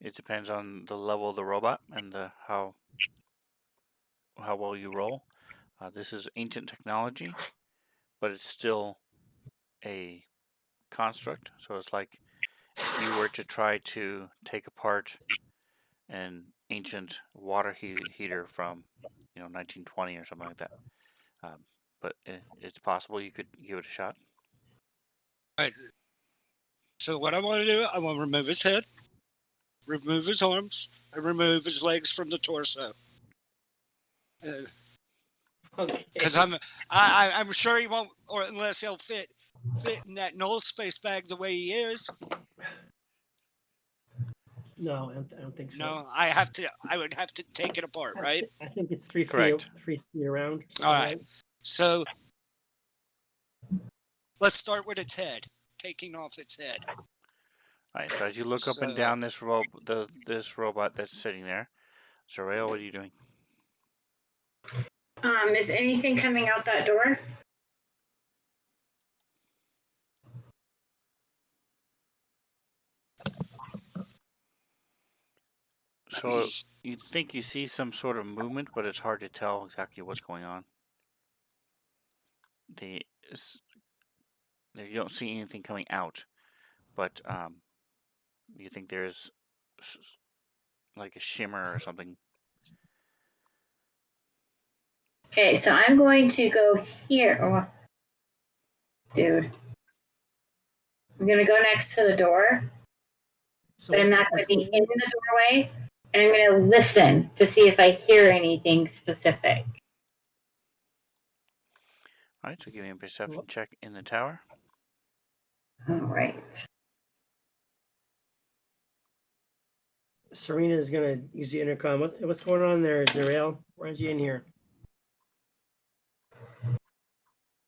It depends on the level of the robot and how well you roll. This is ancient technology, but it's still a construct. So it's like if you were to try to take apart an ancient water heater from 1920 or something like that. But it's possible you could give it a shot.
All right. So what I want to do, I want to remove his head, remove his arms, and remove his legs from the torso. Because I'm sure he won't, or unless he'll fit in that null space bag the way he is.
No, I don't think so.
No, I would have to take it apart, right?
I think it's 3 feet,
Correct.
3 feet around.
All right. So let's start with its head, taking off its head.
All right. So as you look up and
So-
down this this robot that's sitting there, Zarael, what are you doing?
Is anything coming out that door?
So you think you see some sort of movement, but it's hard to tell exactly what's going on. You don't see anything coming out, but you think there's like a shimmer or something.
Okay, so I'm going to go here. Oh, dude. I'm going to go next to the door,
So
but I'm not going
what's
to be
going
in the doorway. And I'm going to listen to see if I hear anything specific.
All right. So give me a perception check in the tower.
All right.
Serena is gonna use the intercom. What's going on there, Zarael? Why aren't you in here?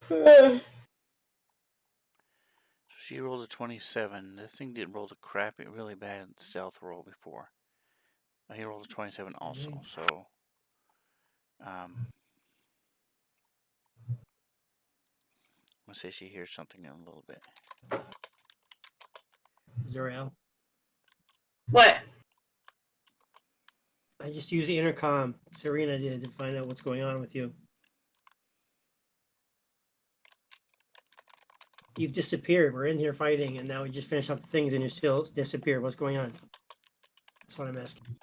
So she rolled a 27. This thing did roll the crap it really bad stealth roll before. He rolled a 27 also.
Okay.
So let's say she hears something in a little bit.
Zarael.
What?
I just used the intercom. Serena did to find out what's going on with you. You've disappeared. We're in here fighting, and now we just finished off the things, and you're still disappeared. What's going on? That's what I'm asking.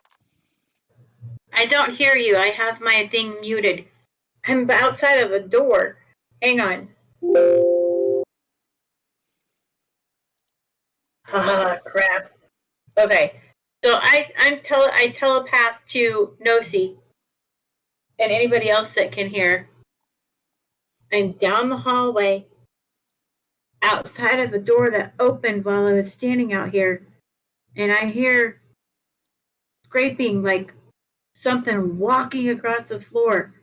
I don't hear you. I have my thing muted. I'm outside of a door. Hang on. Haha, crap. Okay. So I telepath to Nosi and anybody else that can hear. I'm down the hallway outside of a door that opened while I was standing out here, and I hear scraping like something walking across the floor.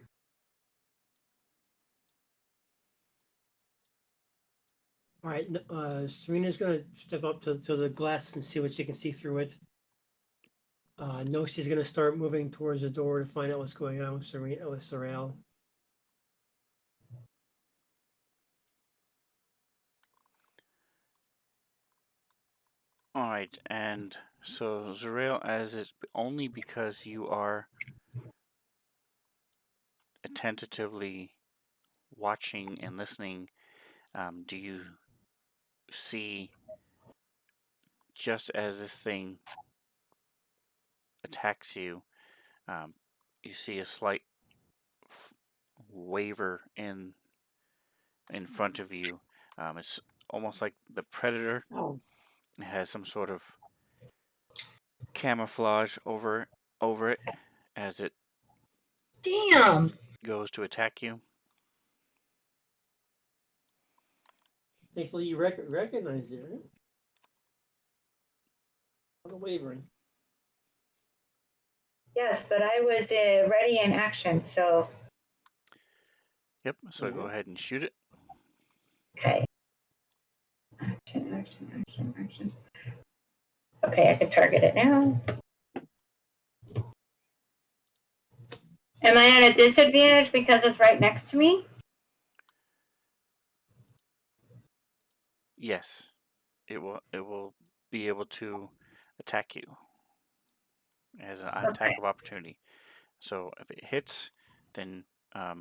All right, Serena's gonna step up to the glass and see what she can see through it. No, she's gonna start moving towards the door to find out what's going on with Zarael.
All right, and so Zarael, as is only because you are attentively watching and listening, do you see just as this thing attacks you, you see a slight waver in front of you. It's almost like the predator has some sort of camouflage over it as it
Damn.
goes to attack you.
Thankfully, you recognize it, right? Not wavering.
Yes, but I was ready in action, so.
Yep, so go ahead and shoot it.
Okay. Action. Okay, I can target it now. Am I at a disadvantage because it's right next to me?
Yes, it will be able to attack you as an attack of opportunity. So if it hits, then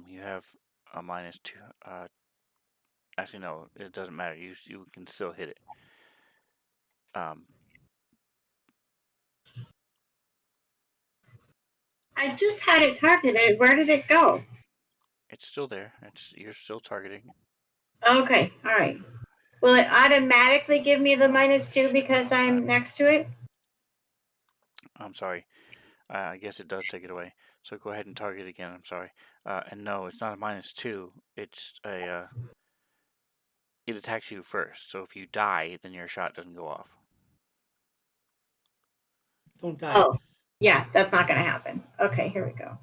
you have a -2. Actually, no, it doesn't matter. You can still hit it.
I just had it targeted. Where did it go?
It's still there. You're still targeting.
Okay, all right. Will it automatically give me the -2 because I'm next to it?
I'm sorry. I guess it does take it away. So go ahead and target again. I'm sorry. And no, it's not a -2. It's a it attacks you first. So if you die, then your shot doesn't go off.
Don't die.
Oh, yeah, that's not going to happen. Okay, here we go.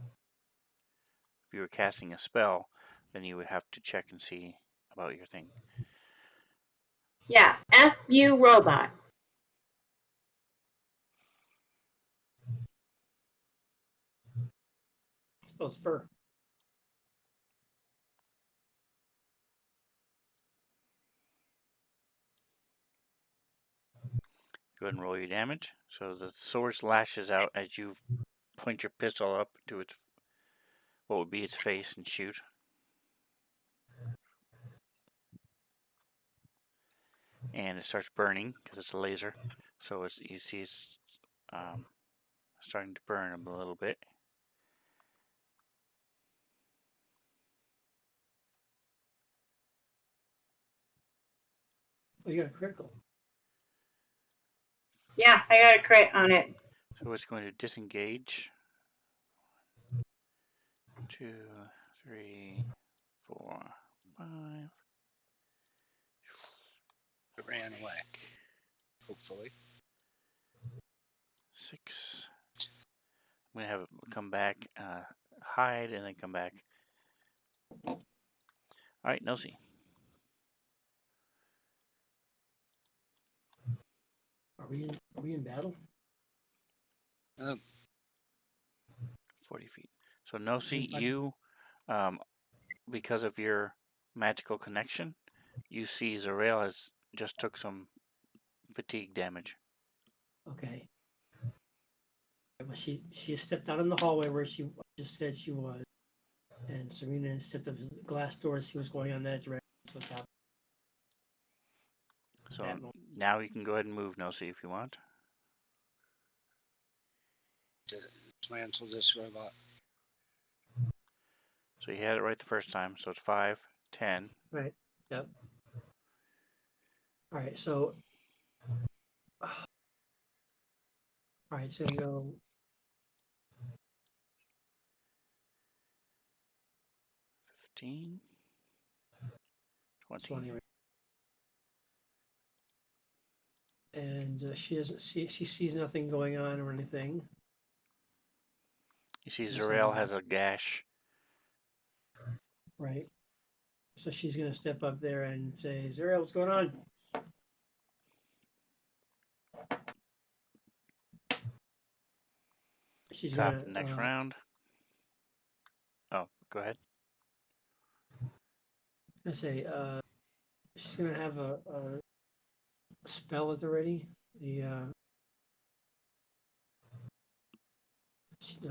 If you were casting a spell, then you would have to check and see about your thing.
Yeah, F you robot.
Spells fur.
Go ahead and roll your damage. So the sword lashes out as you point your pistol up to its what would be its face and shoot. And it starts burning because it's a laser. So you see it's starting to burn a little bit.
Oh, you got a critical.
Yeah, I got a crit on it.
So it's going to disengage. 2, 3, 4, 5.
It ran away. Hopefully.
6. I'm going to have it come back, hide, and then come back. Alright, Nosy.
Are we in battle?
40 feet. So Nosy, you, because of your magical connection, you see Zarael has just took some fatigue damage.
Okay. Well, she stepped out in the hallway where she just said she was, and Serena stepped up the glass door to see what's going on that direction. That's what's happening.
So
That moment.
now you can go ahead and move Nosy if you want.
Dismantle this robot.
So you had it right the first time. So it's 5, 10.
Right. Yep. All right. So. All right. So you go
15, 20.
20. Right? And she doesn't see. She sees nothing going on or anything.
You see
Yes,
Zarael has a gash.
Right. So she's gonna step up there and say, "Zara, what's going on?" She's
Top
gonna
next round. Oh, go ahead.
I say she's gonna have a spell at the ready. The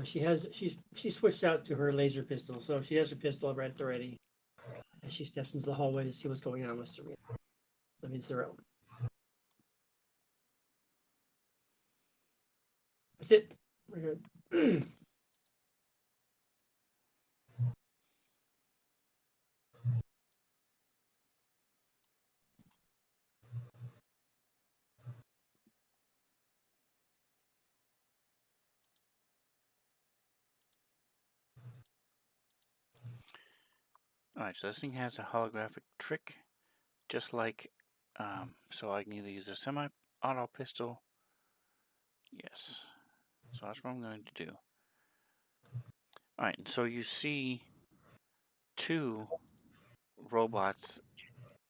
she switched out to her laser pistol, so she has her pistol right at the ready, and she steps into the hallway to see what's going on with Serena. I mean, Zero. That's it. We're good.
Alright, so this thing has a holographic trick, just like, so I can either use a semi-auto pistol. Yes. So that's what I'm going to do. Alright, so you see 2 robots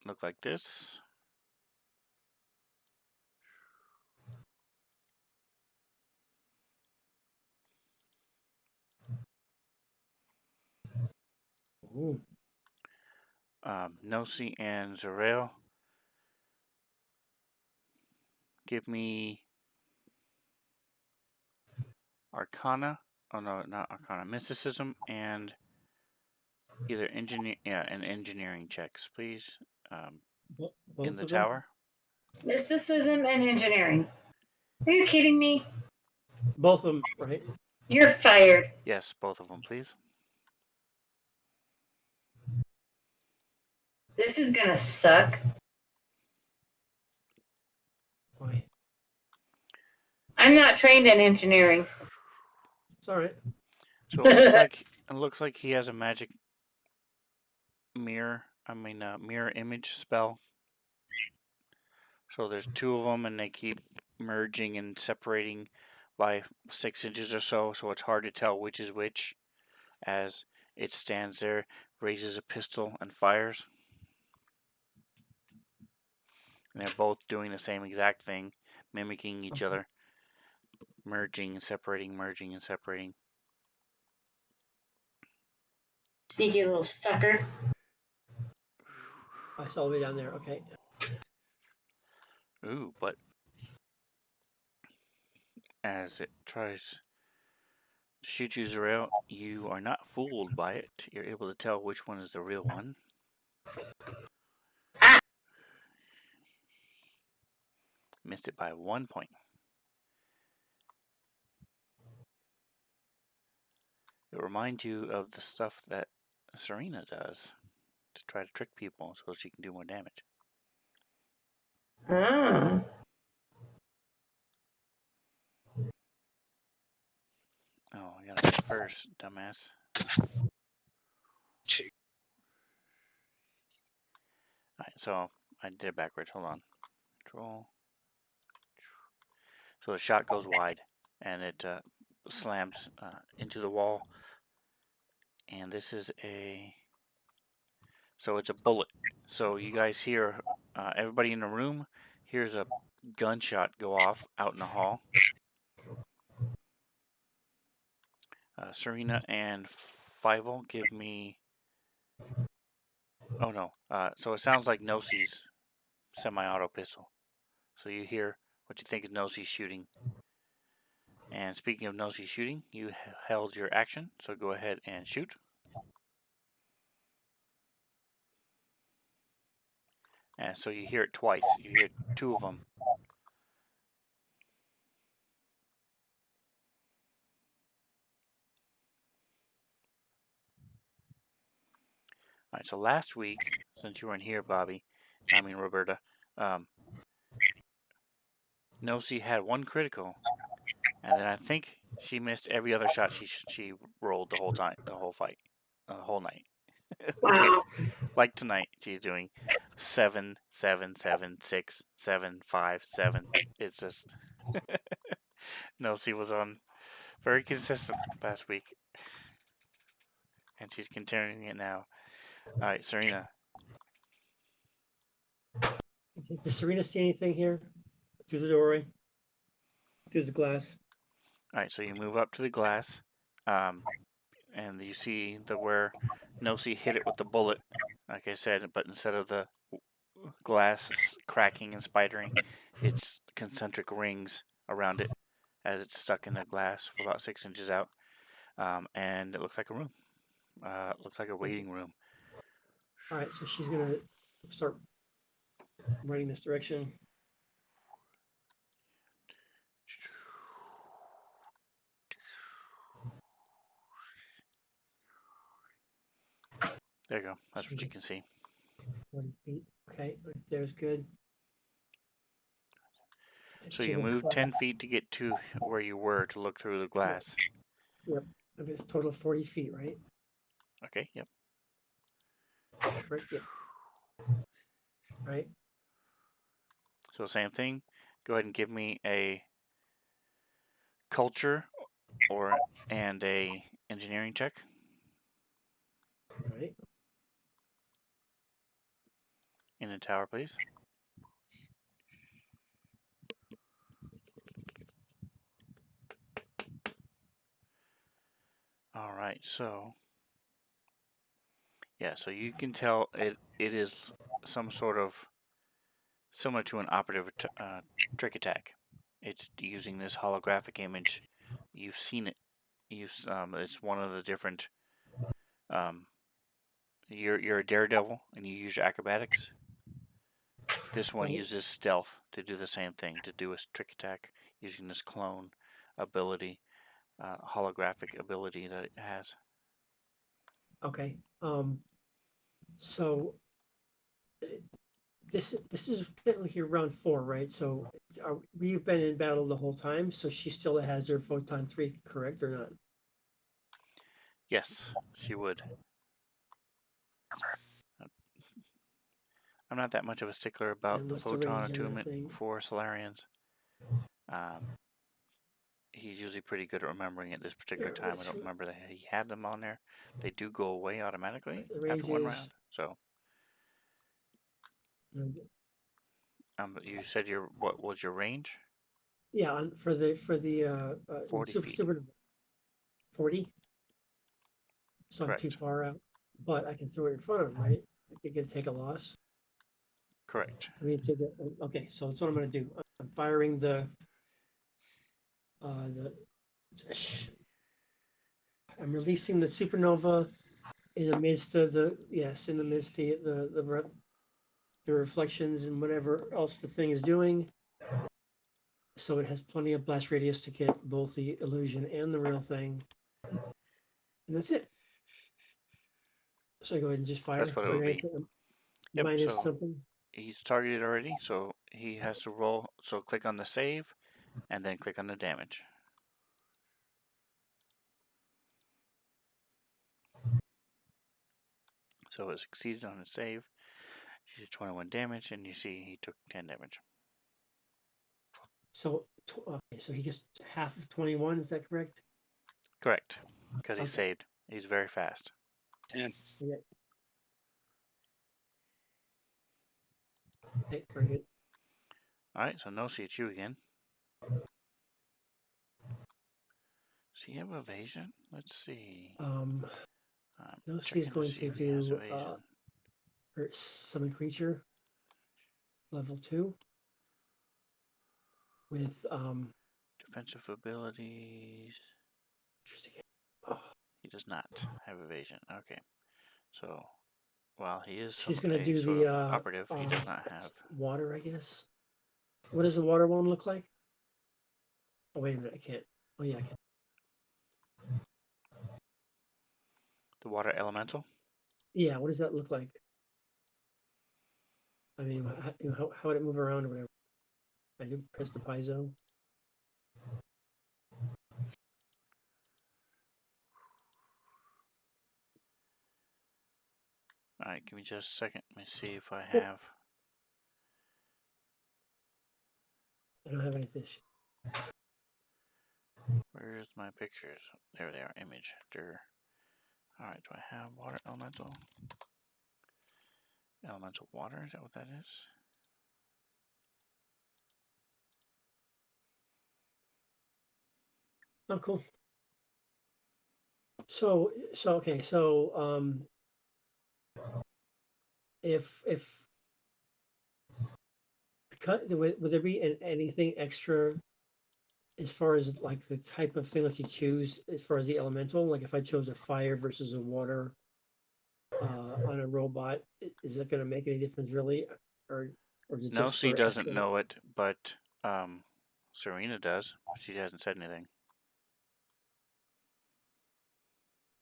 look like this.
Ooh.
Nosy and Zarael. Give me Arcana. Oh no, not Arcana. Mysticism and either engineering checks, please.
Both
In the
of them?
tower.
Mysticism and engineering. Are you kidding me?
Both of them, right?
You're fired.
Yes, both of them, please.
This is gonna suck.
Why?
I'm not trained in engineering.
It's all right.
So it looks like he has a magic mirror image spell. So there's 2 of them, and they keep merging and separating by 6 inches or so, so it's hard to tell which is which as it stands there, raises a pistol, and fires. And they're both doing the same exact thing, mimicking each other, merging and separating, merging and separating.
Sneaky little sucker.
I saw all the way down there. Okay.
Ooh, but as it tries to shoot you, Zarel, you are not fooled by it. You're able to tell which one is the real one.
Ah!
Missed it by 1 point. It reminds you of the stuff that Serena does to try to trick people so she can do more damage.
Ah.
Oh, I gotta hit first, dumbass. Alright, so I did it backwards. Hold on. Control. So the shot goes wide and it slams into the wall. And this is a. So it's a bullet. So you guys hear, everybody in the room hears a gunshot go off out in the hall. Serena and Fievel, give me. Oh no. So it sounds like Nosi's semi-auto pistol. So you hear what you think is Nosi shooting. And speaking of Nosi shooting, you held your action, so go ahead and shoot. And so you hear it twice. You hear two of them. All right, so last week, since you weren't here, Roberta, Nosi had one critical, and then I think she missed every other shot she rolled the whole time, the whole fight, the whole night.
Wow.
Like tonight, she's doing 7, 7, 7, 6, 7, 5, 7. It's just Nosi was on very consistent last week, and she's continuing it now. All right, Serena.
Okay. Does Serena see anything here through the doorway? Through the glass?
All right, so you move up to the glass, and you see where Nosi hit it with the bullet, like I said, but instead of the glass cracking and spidering, it's concentric rings around it as it's stuck in the glass for about 6 inches out, and it looks like a room. It looks like a waiting room.
All right. So she's gonna start running this direction.
There you go. That's what you can see.
40 feet. Okay. Right there's good.
So you move 10 feet to get to where you were to look through the glass.
Yep. It's a total of 40 feet, right?
Okay, yep.
Right. Yep. Right.
So same thing. Go ahead and give me a culture and a engineering check.
Right.
In the tower, please. All right, so yeah, so you can tell it is some sort of similar to an operative trick attack. It's using this holographic image. You've seen it. It's one of the different. You're a daredevil and you use your acrobatics. This one uses stealth to do the same thing, to do a trick attack using this clone ability, holographic ability that it has.
Okay. So this is technically here round 4, right? So we've been in battle the whole time. So she still has her photon 3, correct or not?
Yes, she would. I'm not that much of a stickler about
And
the
what's the
photon
range on that
attunement
thing?
for Solarians. he's usually pretty good at remembering at this particular time. I don't remember that he had them on there. They do go away automatically
The range
after one
is-
round. So
Mm,
you said what was your range?
Yeah, for the
40 feet.
40. So I'm too
Correct.
far out, but I can throw it in front of him, right? I can take a loss.
Correct.
I mean, okay, so that's what I'm gonna do. I'm firing the I'm releasing the supernova in the midst of the the reflections and whatever else the thing is doing. So it has plenty of blast radius to get both the illusion and the real thing. And that's it. So I go ahead and just fire.
That's what it would be. Yep,
Minus
so
something.
he's targeted already, so he has to roll. So click on the save, and then click on the damage. So it succeeded on his save. You see 21 damage, and you see he took 10 damage.
So okay, so he gets half of 21. Is that correct?
Correct, because he's
Okay.
saved. He's very fast.
10.
Yeah. Okay, very good.
All right, so no, see it's you again. Does he have evasion? Let's see.
No,
Checking
she's going
see
to
if he has
do
evasion.
her summon creature level 2 with
Defensive abilities.
interesting. Oh,
He does not have evasion. Okay, so while he is
she's going to
a
do
sort
the
of operative, he does not have.
water, I guess. What does the water one look like? Oh, wait a minute, I can't. Oh, yeah, I can.
The water elemental.
Yeah, what does that look like? I mean, how would it move around or whatever? I do press the piezo.
All right, give me just a second. Let me see if I have.
I don't have any fish.
Where's my pictures? There they are. Image. All right. Do I have water elemental? Elemental water. Is that what that is?
Oh, cool. So okay, so if would there be anything extra as far as like the type of thing that you choose as far as the elemental? Like if I chose a fire versus a water on a robot, is that going to make any difference really, or is it
No,
just
she
for
doesn't
escalate?
know it, but Serena does. She hasn't said anything.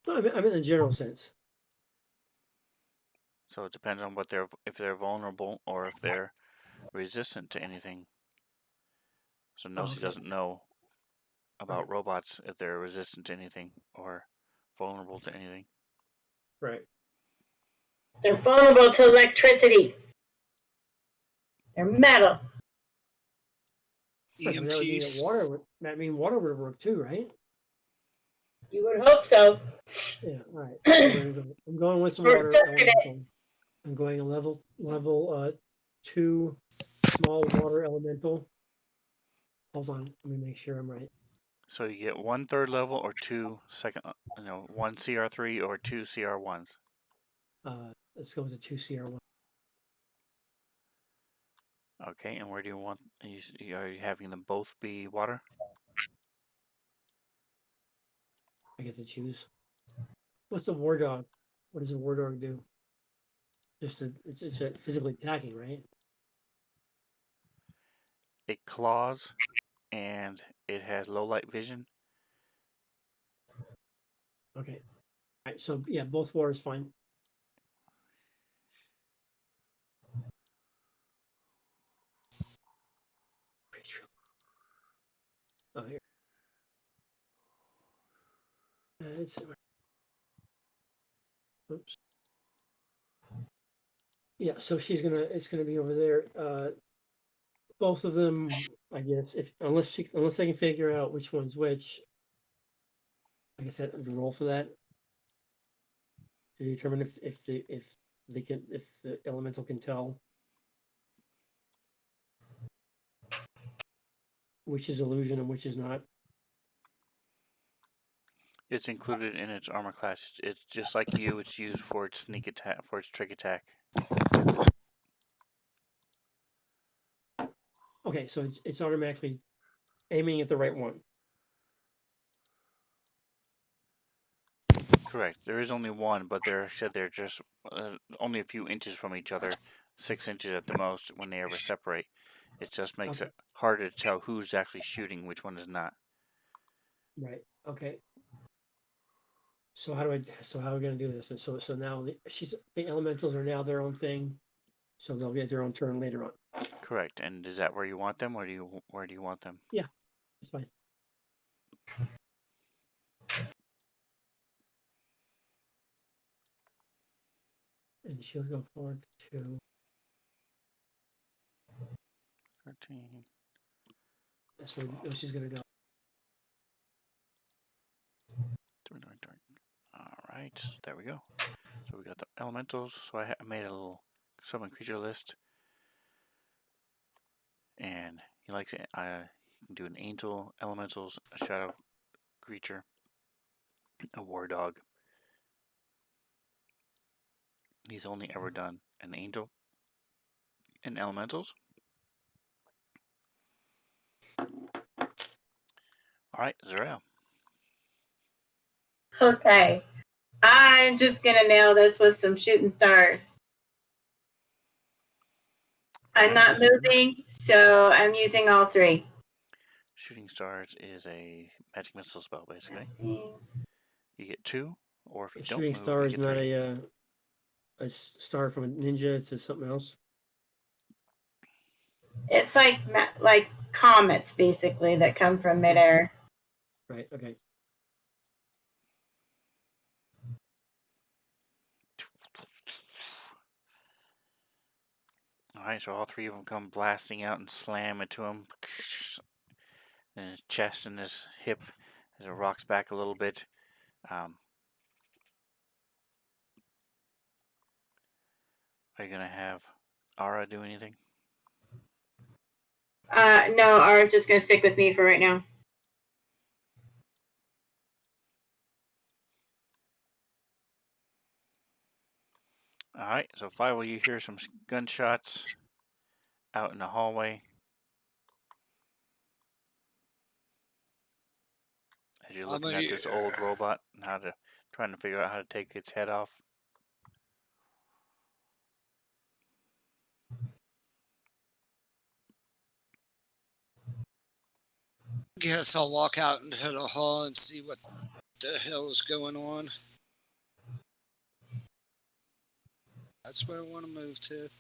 No, I mean in the general sense.
So it depends on what if they're vulnerable or if they're resistant to anything. So no, she
Okay.
doesn't know about
Right.
robots if they're resistant to anything or vulnerable to anything.
Right.
They're vulnerable to electricity. They're metal.
Right, but that would mean that
EMPs.
water would work too, right?
You would hope so.
Yeah. All right. So I'm going with the water
Short-circuit it.
elemental. I'm going a level 2 small water elemental. Hold on, let me make sure I'm right.
So you get 1/3 level or 2 second, 1 CR3 or 2 CR1s.
Let's go with the 2 CR1.
Okay, and where do you want? Are you having them both be water?
I get to choose. What's a war dog? What does a war dog do? It's physically attacking, right?
It claws, and it has low light vision.
Okay. All right. So yeah, both war is fine. Oh, here. Oops. Yeah, so it's gonna be over there. Both of them I guess unless I can figure out which one's which, I guess I have to roll for that to determine if the elemental can tell which is illusion and which is not.
It's included in its armor class. It's just like you. It's used for its sneak attack, for its trick attack.
Okay, so it's automatically aiming at the right one.
Correct. There is only one, but they're just only a few inches from each other, 6 inches at the most when they ever separate. It just makes
Okay.
it harder to tell who's actually shooting, which one is not.
Right. Okay. So how are we gonna do this? And so now the elementals are now their own thing, so they'll get their own turn later on.
Correct. And is that where you want them, or where do you want them?
That's fine. And she'll go forward to
13.
that's where she's gonna go.
All right, so there we go. So we got the elementals. So I made a little summon creature list, and he likes it. He can do an angel, elementals, a shadow creature, a war dog. He's only ever done an angel and elementals. All right, Zero.
Okay. I'm just gonna nail this with some shooting stars. I'm not
Nice.
moving, so I'm using all three.
Shooting stars is a magic missile spell, basically.
Testing.
You get 2, or if you
A
don't
shooting
move,
star
you
is
get
not
3.
a star from a ninja. It's something else.
It's like comets, basically, that come from midair.
Right. Okay.
All right, so all 3 of them come blasting out and slam into him. And his chest and his hip as it rocks back a little bit. Are you gonna have Ara do anything?
No, ours just gonna stick with me for right now.
All right, so 5 of you hear some gunshots out in the hallway. As you're looking at this old robot and trying to figure out how to take its head off.
Guess I'll walk out into the hall and see what the hell is going on. That's where I want to move to.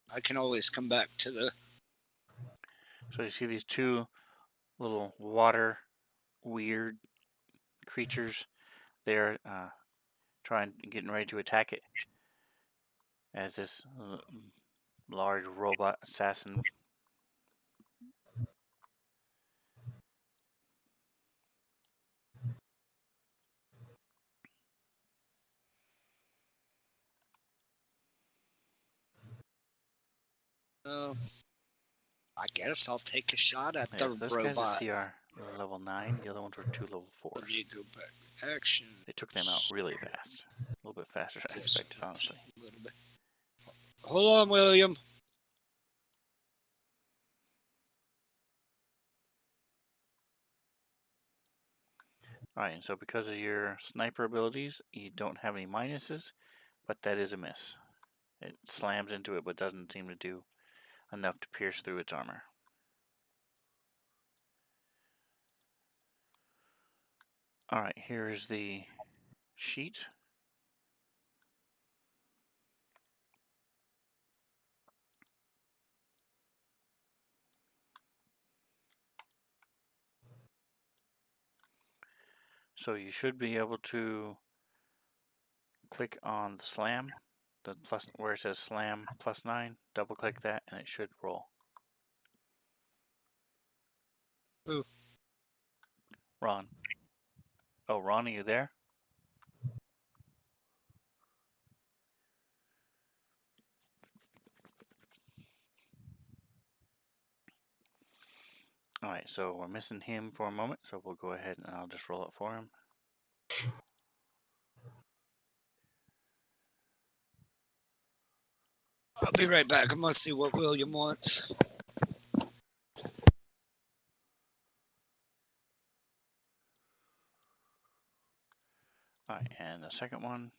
I can always come back to the.
So you see these 2 little water weird creatures. They're getting ready to attack it. As this large robot assassin.
I guess I'll take a shot at
Yes,
the
this
robot.
guy's a CR level 9. The other ones were 2 level 4s.
Let me go back. Action.
They took them out really fast. A little bit faster than I expected, honestly.
A little bit. Hold on, William.
Alright, and so because of your sniper abilities, you don't have any minuses, but that is a miss. It slams into it, but doesn't seem to do enough to pierce through its armor. Alright, here's the sheet. So you should be able to click on the slam the plus where it says slam +9, double click that and it should roll.
Ooh.
Ron. Oh, Ron, are you there? Alright, so we're missing him for a moment, so we'll go ahead and I'll just roll it for him.
I'll be right back. I'm gonna see what William wants.
Alright, and the second one.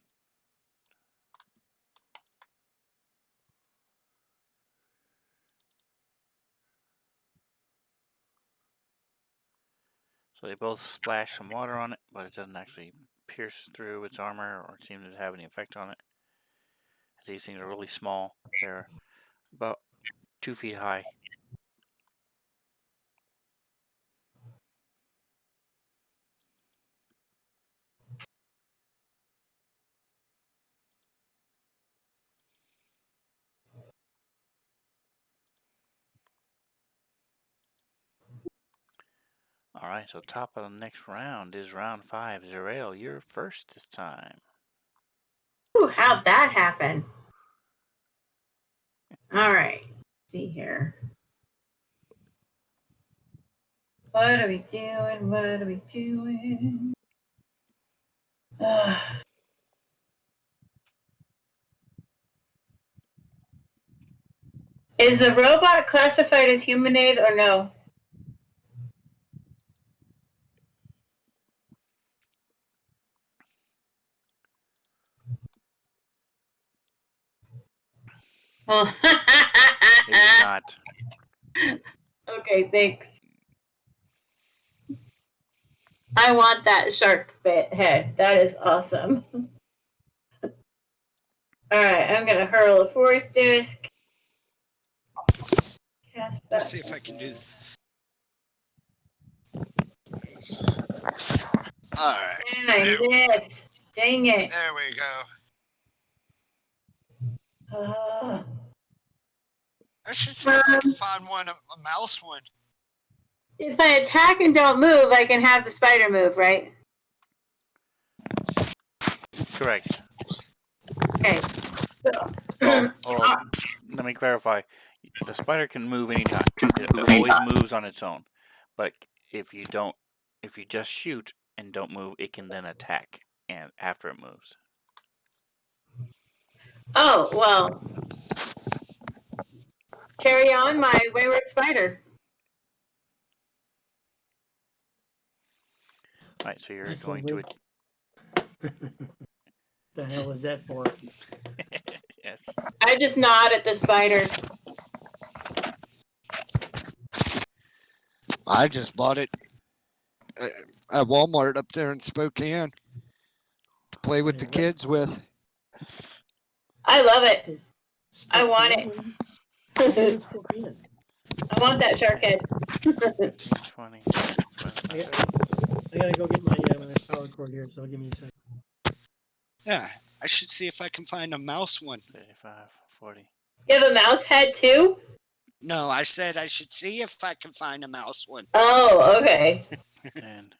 So they both splash some water on it, but it doesn't actually pierce through its armor or seem to have any effect on it. These things are really small. They're about 2 feet high. Alright, so top of the next round is round 5. Zerael, you're first this time.
Ooh, how'd that happen? All right. See here. What are we doing? What are we doing? Is the robot classified as humanoid or no? Oh.
It is not.
Okay, thanks. I want that shark head. That is awesome. Alright, I'm gonna hurl a force disc. Cast that.
Let's see if I can do that. Alright.
And I missed. Dang it.
There we go. I should see if I can find one, a mouse one.
If I attack and don't move, I can have the spider move, right?
Correct.
Okay.
Let me clarify. The spider can move anytime. It always moves on its own. But if you just shoot and don't move, it can then attack and after it moves.
Oh, well. Carry on, my wayward spider.
Alright, so you're
That's
going
lovely.
to
The hell is that for?
yes.
I just nod at the spider.
I just bought it at Walmart up there in Spokane to play with the kids with.
I love it. I want it.
Spokane.
I want that shark head.
15, 20, 25,
I gotta go get my power cord here, so give me a second.
Yeah, I should see if I can find a mouse one.
35, 40.
You have a mouse head too?
No, I said I should see if I can find a mouse one.
Oh, okay.
10,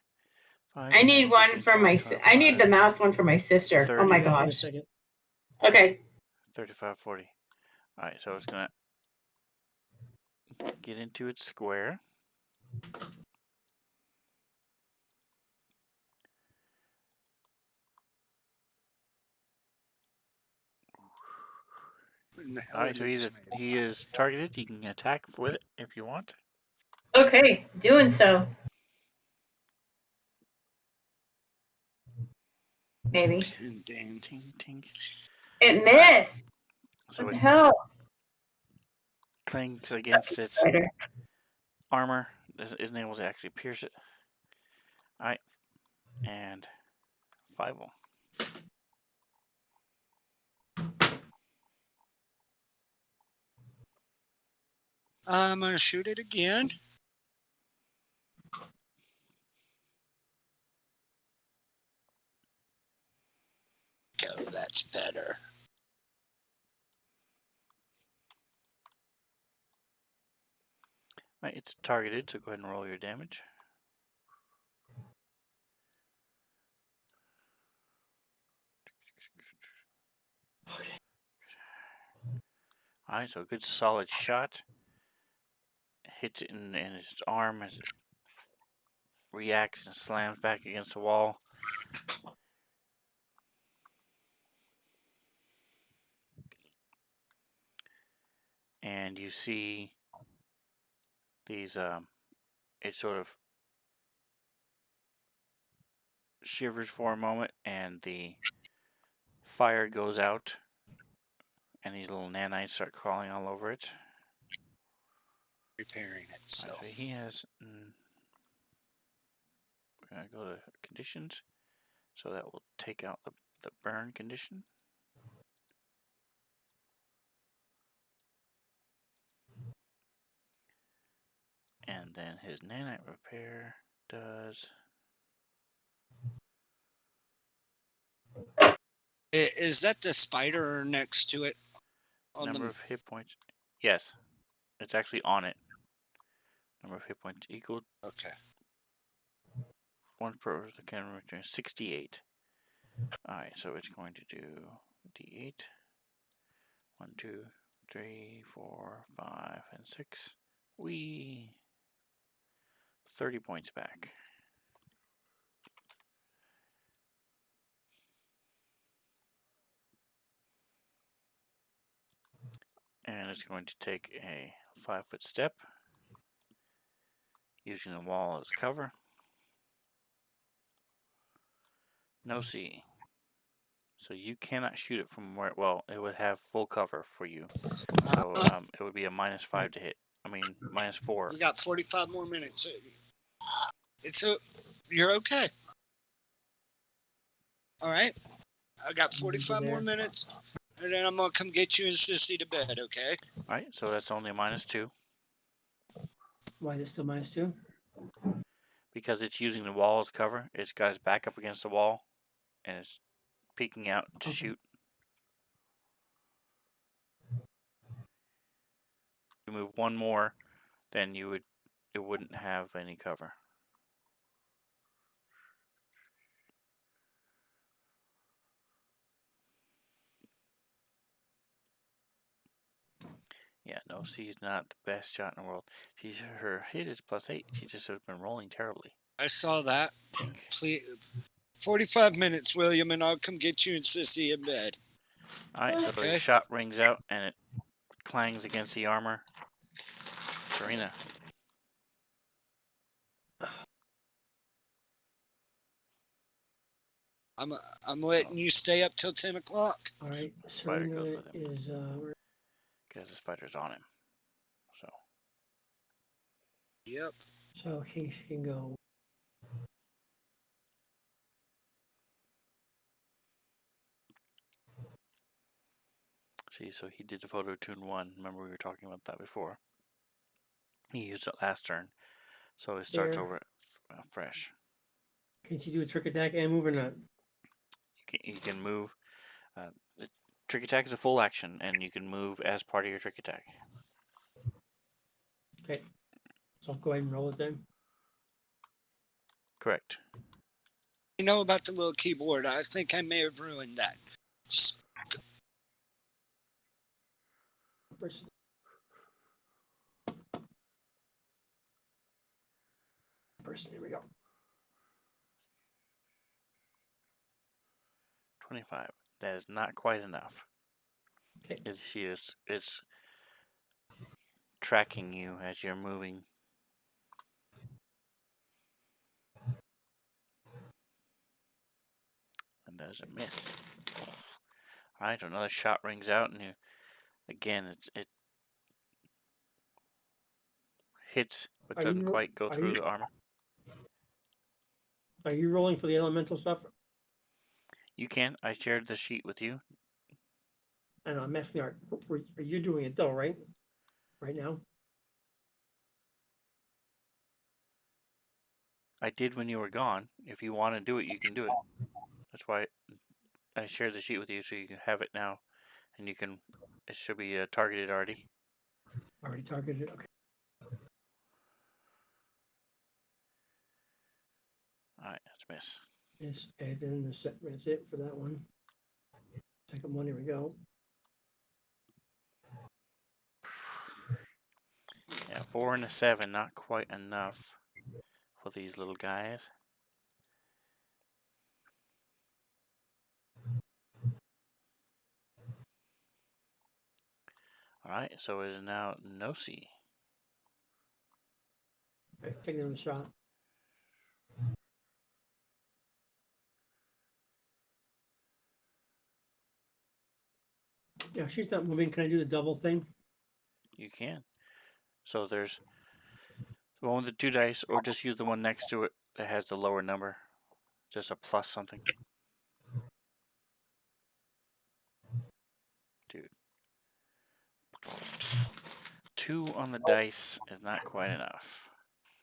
5,
I need
10,
one
15,
for
20,
my. I need the
25,
mouse one for my sister.
30.
Oh my
Give me a
gosh.
second.
Okay.
35, 40. Alright, so it's going to get into its square. Alright, so he is targeted. You can attack with it if you want.
Okay. Doing so. Maybe.
Ting, ting.
It missed.
So
What
it
the hell?
clings against its
Spider.
armor. Isn't able to actually pierce it. Alright. And 5 will.
I'm going to shoot it again. Go, that's better.
Right, it's targeted, so go ahead and roll your damage.
Okay.
Alright, so a good solid shot. Hits it in its arm as it reacts and slams back against the wall. And you see these, it sort of shivers for a moment, and the fire goes out, and these little nanites start crawling all over it.
Repairing
Alright,
itself.
so he has. We're going to go to conditions. So that will take out the burn condition. And then his nanite repair does.
Is that the spider next to it?
Number of hit points. Yes. It's actually on it. Number of hit points equal.
Okay.
One per the camera return 68. Alright, so it's going to do D8. 1, 2, 3, 4, 5, and 6. 30 points back. And it's going to take a 5-foot step, using the wall as cover. No C. So you cannot shoot it from where. Well, it would have full cover for you. So it would be a -5 to hit. I mean, -4.
You got 45 more minutes. You're okay. All right. I got 45 more minutes, and then I'm gonna come get you and Sissy to bed. Okay.
Alright, so that's only a -2.
Why is it still -2?
Because it's using the wall as cover. It's got its back up against the wall, and it's peeking out to shoot. If you move one more, then it wouldn't have any cover. Yeah, no, she's not the best shot in the world. Her hit is +8. She just has been rolling terribly.
I saw that.
Chink.
Please, 45 minutes, William, and I'll come get you and Sissy in bed.
Alright, so the shot rings out and it clangs against the armor. Serena.
I'm letting you stay up till 10 o'clock.
All right,
Spider goes
Serena
with him.
is
Because the spider's on him. So.
Yep.
so she can go.
See, so he did the photo tune 1. Remember we were talking about that before. He used it last turn. So it starts
There.
over fresh.
Can she do a trick attack and move or not?
You can move. The trick attack is a full action, and you can move as part of your trick attack.
Okay. So I'll go ahead and roll it then.
Correct.
You know about the little keyboard. I think I may have ruined that. Just
Person. Here we go.
25. That is not quite enough.
Okay.
It's tracking you as you're moving. And that is a miss. Alright, another shot rings out, and again, it hits, but doesn't quite go through the armor.
Are you rolling for the elemental stuff?
You can. I shared the sheet with you.
I know, I'm asking, are you doing it though, right? Right now?
I did when you were gone. If you want to do it, you can do it. That's why I shared the sheet with you, so you can have it now, and it should be targeted already.
Already targeted, okay.
miss.
Yes, and then that's it for that one. Second one, here we go.
Yeah, 4 and a 7, not quite enough for these little guys. Alright, so it is now Nosy.
Right, take another shot. Yeah, she's not moving. Can I do the double thing?
You can. So there's the one with the 2 dice, or just use the one next to it that has the lower number. Just a plus something. Dude. 2 on the dice is not quite enough.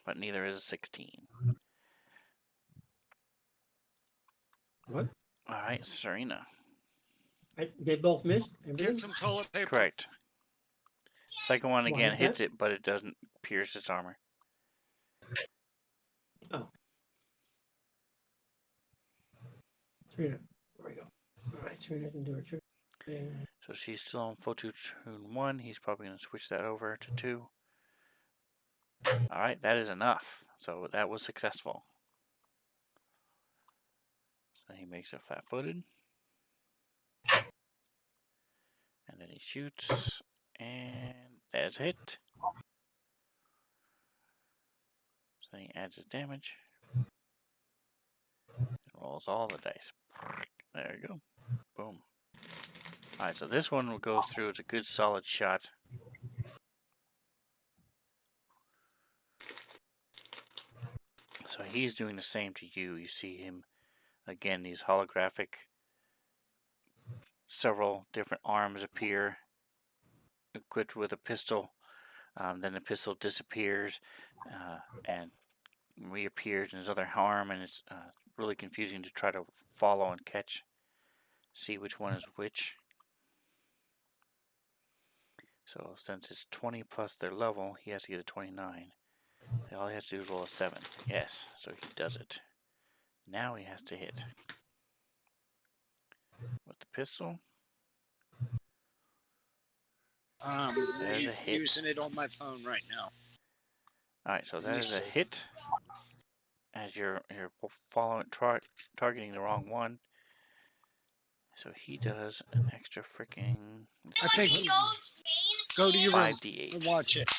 But neither is a 16.
What?
Alright, Serena.
They both missed everything?
Get some toilet paper.
Correct. Second one
Why
again
is
hits
that?
it, but it doesn't pierce its armor.
Oh. Serena, there we go. All right, Serena can do her trick thing.
So she's still on Fortune 1. He's probably going to switch that over to 2. Alright, that is enough. So that was successful. So he makes it flat-footed. And then he shoots. And that's a hit. So he adds his damage. And rolls all the dice. There you go. Boom. Alright, so this one will go through. It's a good solid shot. So he's doing the same to you. You see him, again, these holographic, several different arms appear, equipped with a pistol. Then the pistol disappears and reappears in his other arm, and it's really confusing to try to follow and catch, see which one is which. So since it's 20 plus their level, he has to get a 29. All he has to do is roll a 7. Yes, so he does it. Now he has to hit with the pistol. That is a hit.
Using it on my phone right now.
Alright, so that is a hit. As you're following, targeting the wrong one. So he does an extra freaking.
I think go to your room
5d8
and watch it.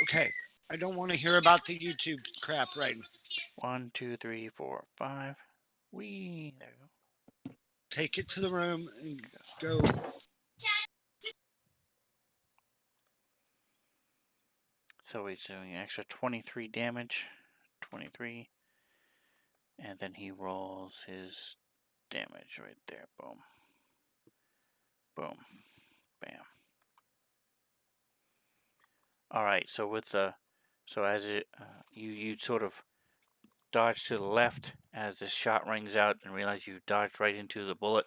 Okay, I don't want to hear about the YouTube crap right now.
1, 2, 3, 4, 5. Wee. There you go.
Take it to the room and go.
So he's doing an extra 23 damage. 23. And then he rolls his damage right there. Boom. Boom. Bam. Alright, so with the. So as it. You sort of dodge to the left as the shot rings out and realize you dodged right into the bullet.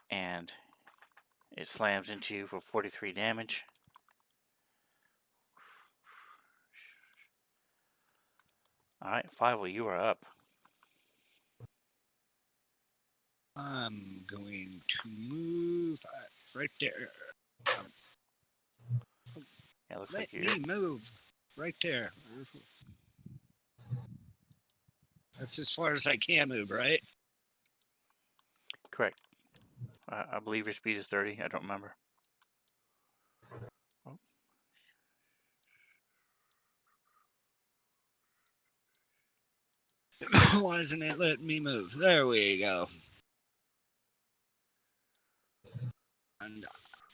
And it slams into you for 43 damage. Alright, Fivel, you are up.
I'm going to move right there.
Yeah, looks
Let
like you're.
me move right there. That's as far as I can move, right?
Correct. I believe your speed is 30. I don't remember. Oh.
Why isn't it letting me move? There we go. And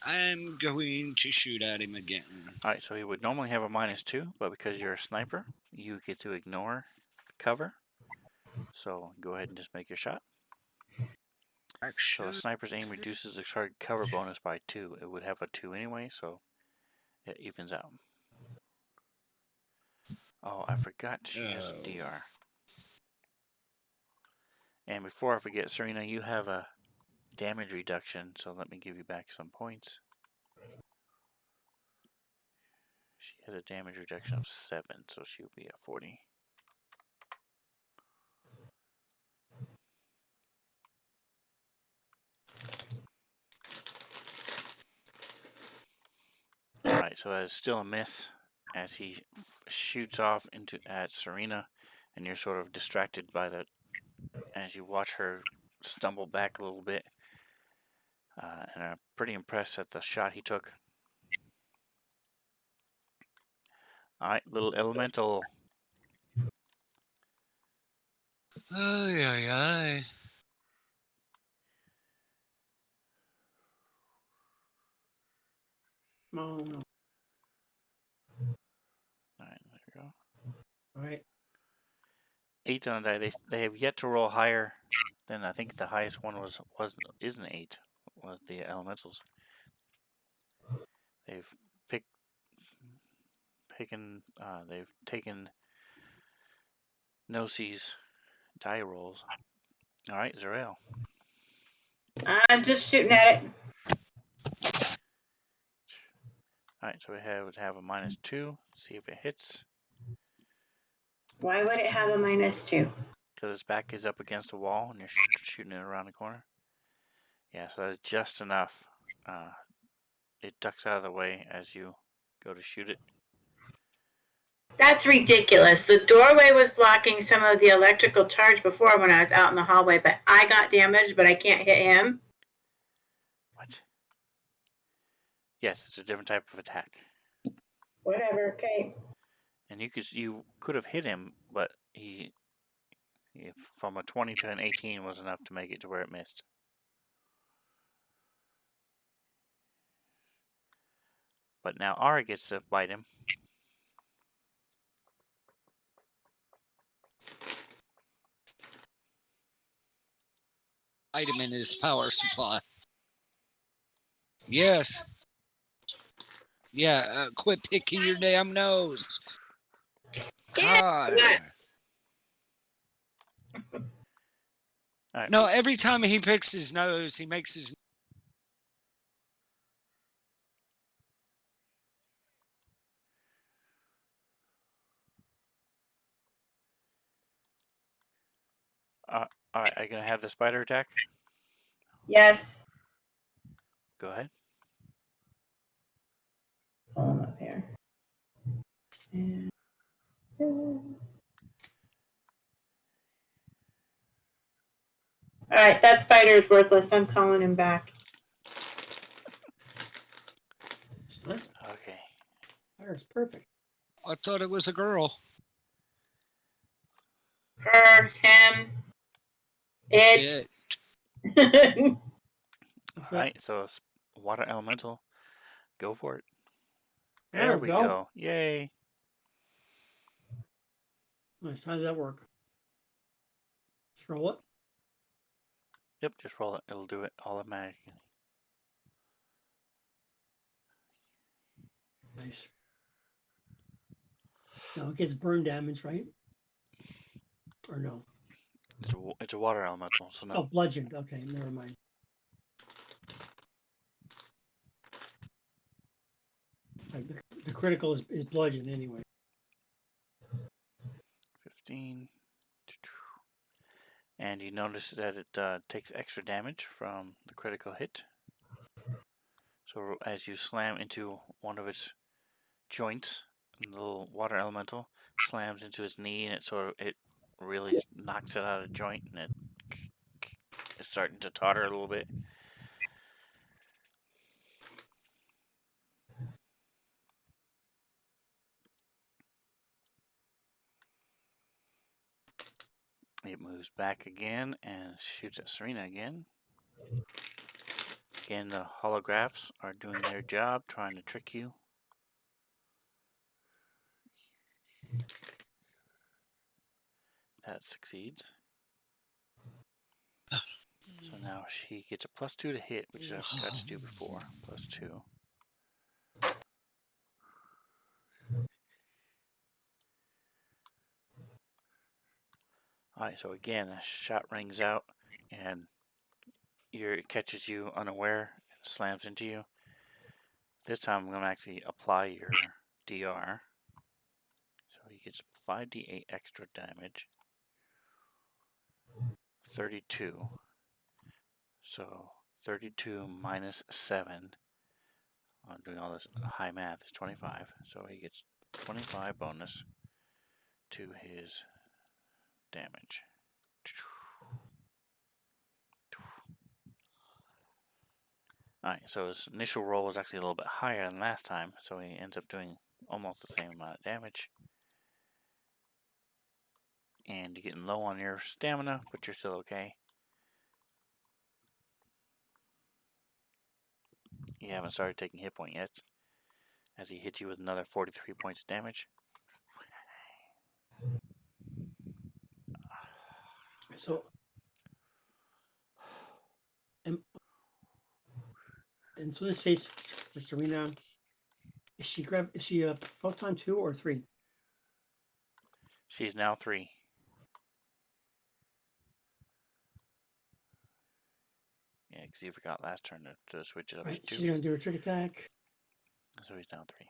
I'm going to shoot at him again.
Alright, so he would normally have a -2, but because you're a sniper, you get to ignore cover. So go ahead and just make your shot. So
Action.
a sniper's aim reduces the target cover bonus by 2. It would have a 2 anyway, so it evens out. Oh, I forgot she has a DR. And before I forget, Serena, you have a damage reduction, so let me give you back some points. She has a damage reduction of 7, so she'll be at 40. so that is still a miss as he shoots off at Serena, and you're sort of distracted by that as you watch her stumble back a little bit, and are pretty impressed at the shot he took. All right, little elemental.
Ay, ay, ay.
Oh, no.
All right, there you go.
All right.
8 on a die. They have yet to roll higher than, I think the highest one is an 8 with the elementals. They've they've taken Nosie's die rolls. All right, Zarel.
I'm just shooting at it.
All right, so we would have a -2. See if it hits.
Why would it have a -2?
Because its back is up against the wall and you're shooting it around the corner. Yeah, so that's just enough. It ducks out of the way as you go to shoot it.
That's ridiculous. The doorway was blocking some of the electrical charge before when I was out in the hallway, but I got damaged, but I can't hit him.
What? Yes, it's a different type of attack.
Whatever, okay.
And you could have hit him, but he from a 20 to an 18 was enough to make it to where it missed. But now Ara gets to bite him.
Item in his power supply. Yes. Yeah, quit picking your damn nose. God.
All right,
No, every time he picks his nose, he makes his.
all right, are you going to have the spider attack?
Yes.
Go ahead.
Pull him up here. And... All right, that spider is worthless. I'm calling him back.
Okay.
Fire's perfect.
I thought it was a girl.
Her, him, it.
All right, so water elemental. Go for it.
There we go.
Yay.
Nice. How did that work? Just roll it.
Yep, just roll it. It'll do it automatically.
Nice. No, it gets burn damage, right? Or no?
It's a water elemental, so no.
Oh, bludgeoned. Okay, never mind. Right, the critical is bludgeoned anyway.
15. And you notice that it takes extra damage from the critical hit. So as you slam into one of its joints, the little water elemental slams into his knee, and it really knocks it out of joint, and it's starting to totter a little bit. It moves back again and shoots at Serena again. Again, the holographs are doing their job, trying to trick you. That succeeds. So now she gets a +2 to hit, which I forgot to do before. +2. Alright, so again, a shot rings out, and it catches you unaware, and slams into you. This time I'm going to actually apply your DR. So he gets 5d8 extra damage. 32. So 32 minus 7. I'm doing all this high math. It's 25, so he gets 25 bonus to his damage. Alright, so his initial roll was actually a little bit higher than last time, so he ends up doing almost the same amount of damage. And you're getting low on your stamina, but you're still okay. You haven't started taking hit point yet, as he hits you with another 43 points of damage.
So, and so this phase for Serena, is she a photon 2 or 3?
She's now 3. Yeah, because you forgot last turn to switch it up
Right,
to 2.
she's gonna do her trick attack.
So he's now 3.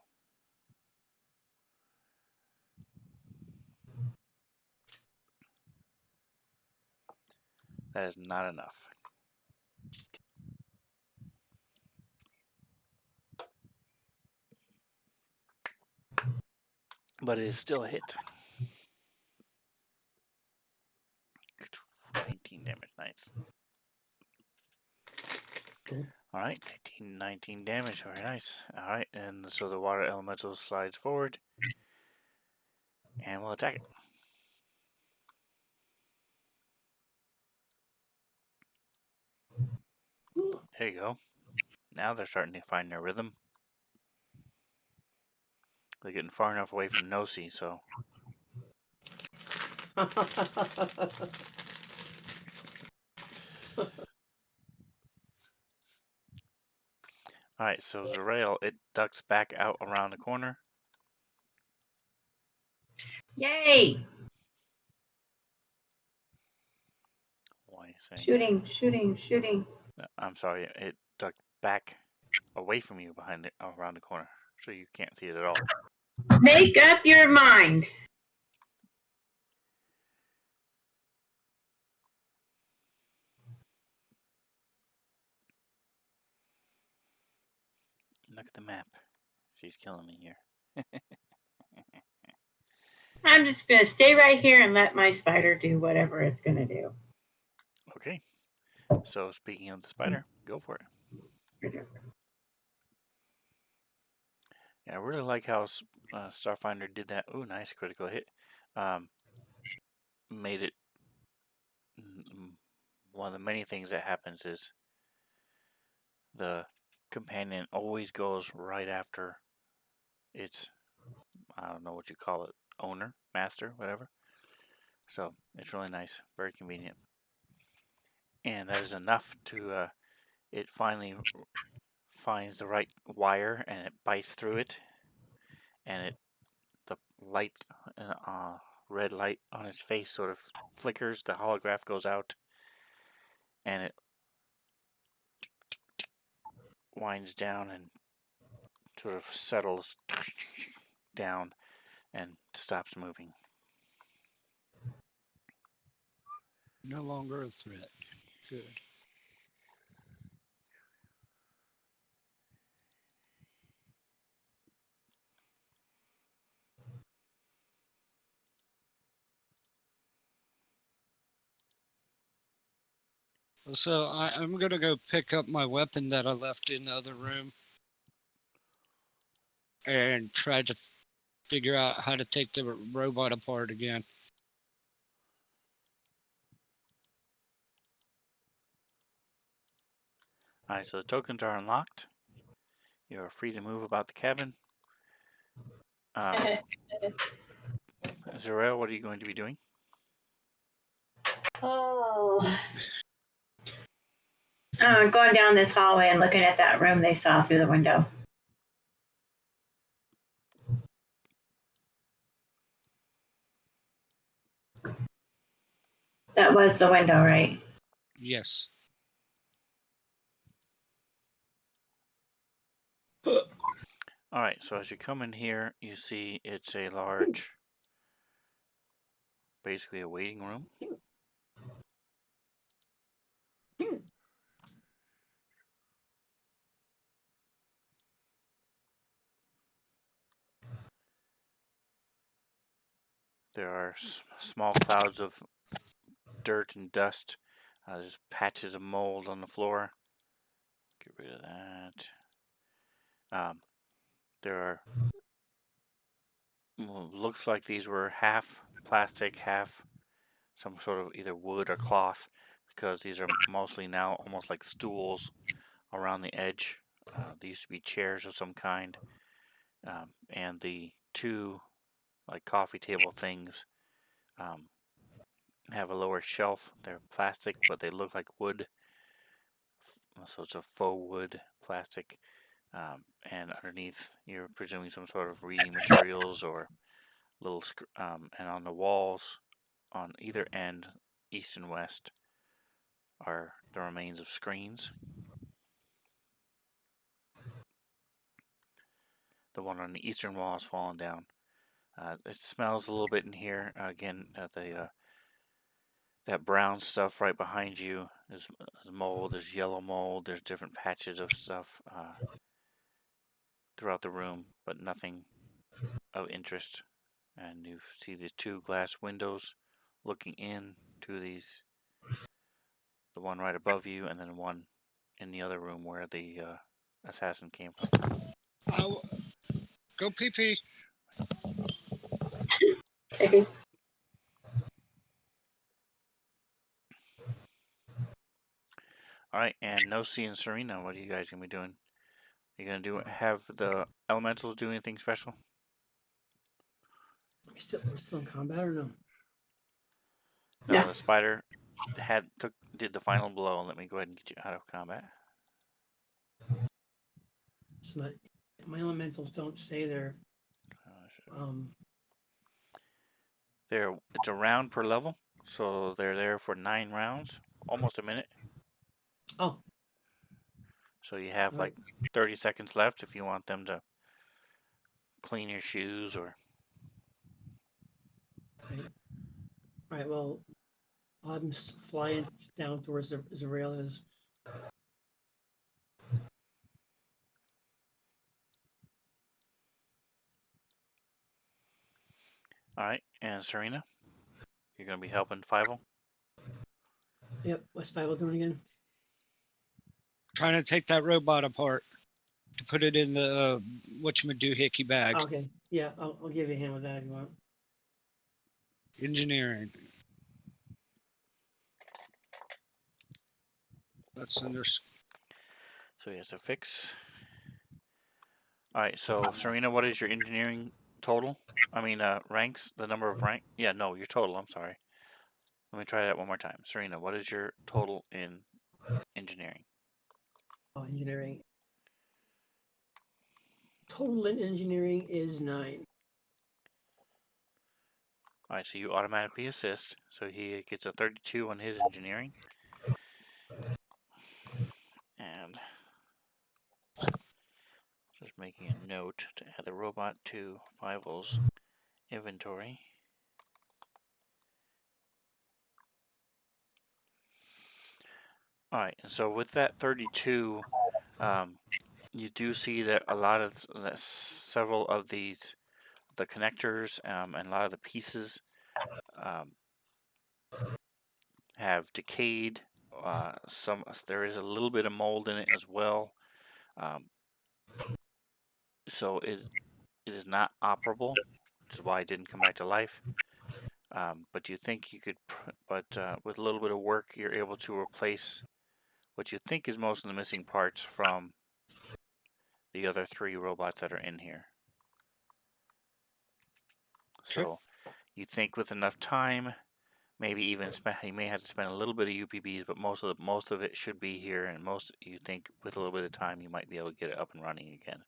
That is not enough. But it is still a hit. 19 damage, nice.
Cool.
Alright, 19 damage, very nice. Alright, and so the water elemental slides forward. And we'll attack it. There you go. Now they're starting to find their rhythm. They're getting far enough away from Nosy, so alright, so Zerael, it ducks back out around the corner.
Yay!
Why are you saying
Shooting, shooting, shooting.
that? I'm sorry, it ducked back away from you behind it around the corner. So you can't see it at all.
Make up your mind.
Look at the map. She's killing me here.
I'm just going to stay right here and let my spider do whatever it's going to do.
Okay. So speaking of the spider, go for it. Yeah, I really like how Starfinder did that. Ooh, nice critical hit. Made it one of the many things that happens is the companion always goes right after its, I don't know what you call it, owner, master, whatever. So it's really nice, very convenient. And that is enough to, it finally finds the right wire and it bites through it. And the light, red light on its face sort of flickers, the holograph goes out, and it winds down and sort of settles down and stops moving.
No longer a threat. Good. So I'm going to go pick up my weapon that I left in the other room and try to figure out how to take the robot apart again.
Alright, so the tokens are unlocked. You are free to move about the cabin. Zerael, what are you going to be doing?
Oh. Going down this hallway and looking at that room they saw through the window. That was the window, right?
Yes.
Alright, so as you come in here, you see it's a large, basically a waiting room. There are small clouds of dirt and dust. There's patches of mold on the floor. Get rid of that. There are, looks like these were half plastic, half some sort of either wood or cloth, because these are mostly now almost like stools around the edge. They used to be chairs of some kind, and the two like coffee table things have a lower shelf. They're plastic, but they look like wood, so it's a faux wood plastic. And underneath, you're presuming some sort of reading materials or little, and on the walls on either end, east and west, are the remains of screens. The one on the eastern wall has fallen down. It smells a little bit in here. Again, that brown stuff right behind you is mold. There's yellow mold. There's different patches of stuff throughout the room, but nothing of interest. And you see these two glass windows looking in to these, the one right above you, and then one in the other room where the assassin came from.
Go pee pee.
Okay.
All right, and Nosy and Serena, what are you guys gonna be doing? You gonna have the elementals do anything special?
We're still in combat or no?
No,
No.
the spider did the final blow. Let me go ahead and get you out of combat.
So that my elementals don't stay there.
It's a round per level, so they're there for 9 rounds, almost a minute.
Oh,
So you have like 30 seconds left if you want them to clean your shoes or.
right. All right. Well, I'm flying down towards the rail is.
All right, and Serena, you're gonna be helping Fievel.
Yep. What's Five doing again?
Trying to take that robot apart to put it in the whatchamadoohickey bag.
Okay. Yeah, I'll give you a hand with that if you want.
Engineering. That's under.
So he has to fix. All right, so Serena, what is your engineering total? I mean, ranks. The number of rank. Yeah, no, your total. I'm sorry. Let me try that one more time. Serena, what is your total in engineering?
Oh, engineering. Total in engineering is 9.
All right, so you automatically assist. So he gets a 32 on his engineering. And just making a note to add the robot to Fievel's inventory. All right, and so with that 32, you do see that a lot of several of the connectors and a lot of the pieces have decayed. There is a little bit of mold in it as well. So it is not operable, which is why it didn't come back to life. But you think you could, with a little bit of work, you're able to replace what you think is most of the missing parts from the other 3 robots that are in here. So you think with enough time, maybe even you may have to spend a little bit of UPBs, but most of it should be here, and you think with a little bit of time you might be able to get it up and running again.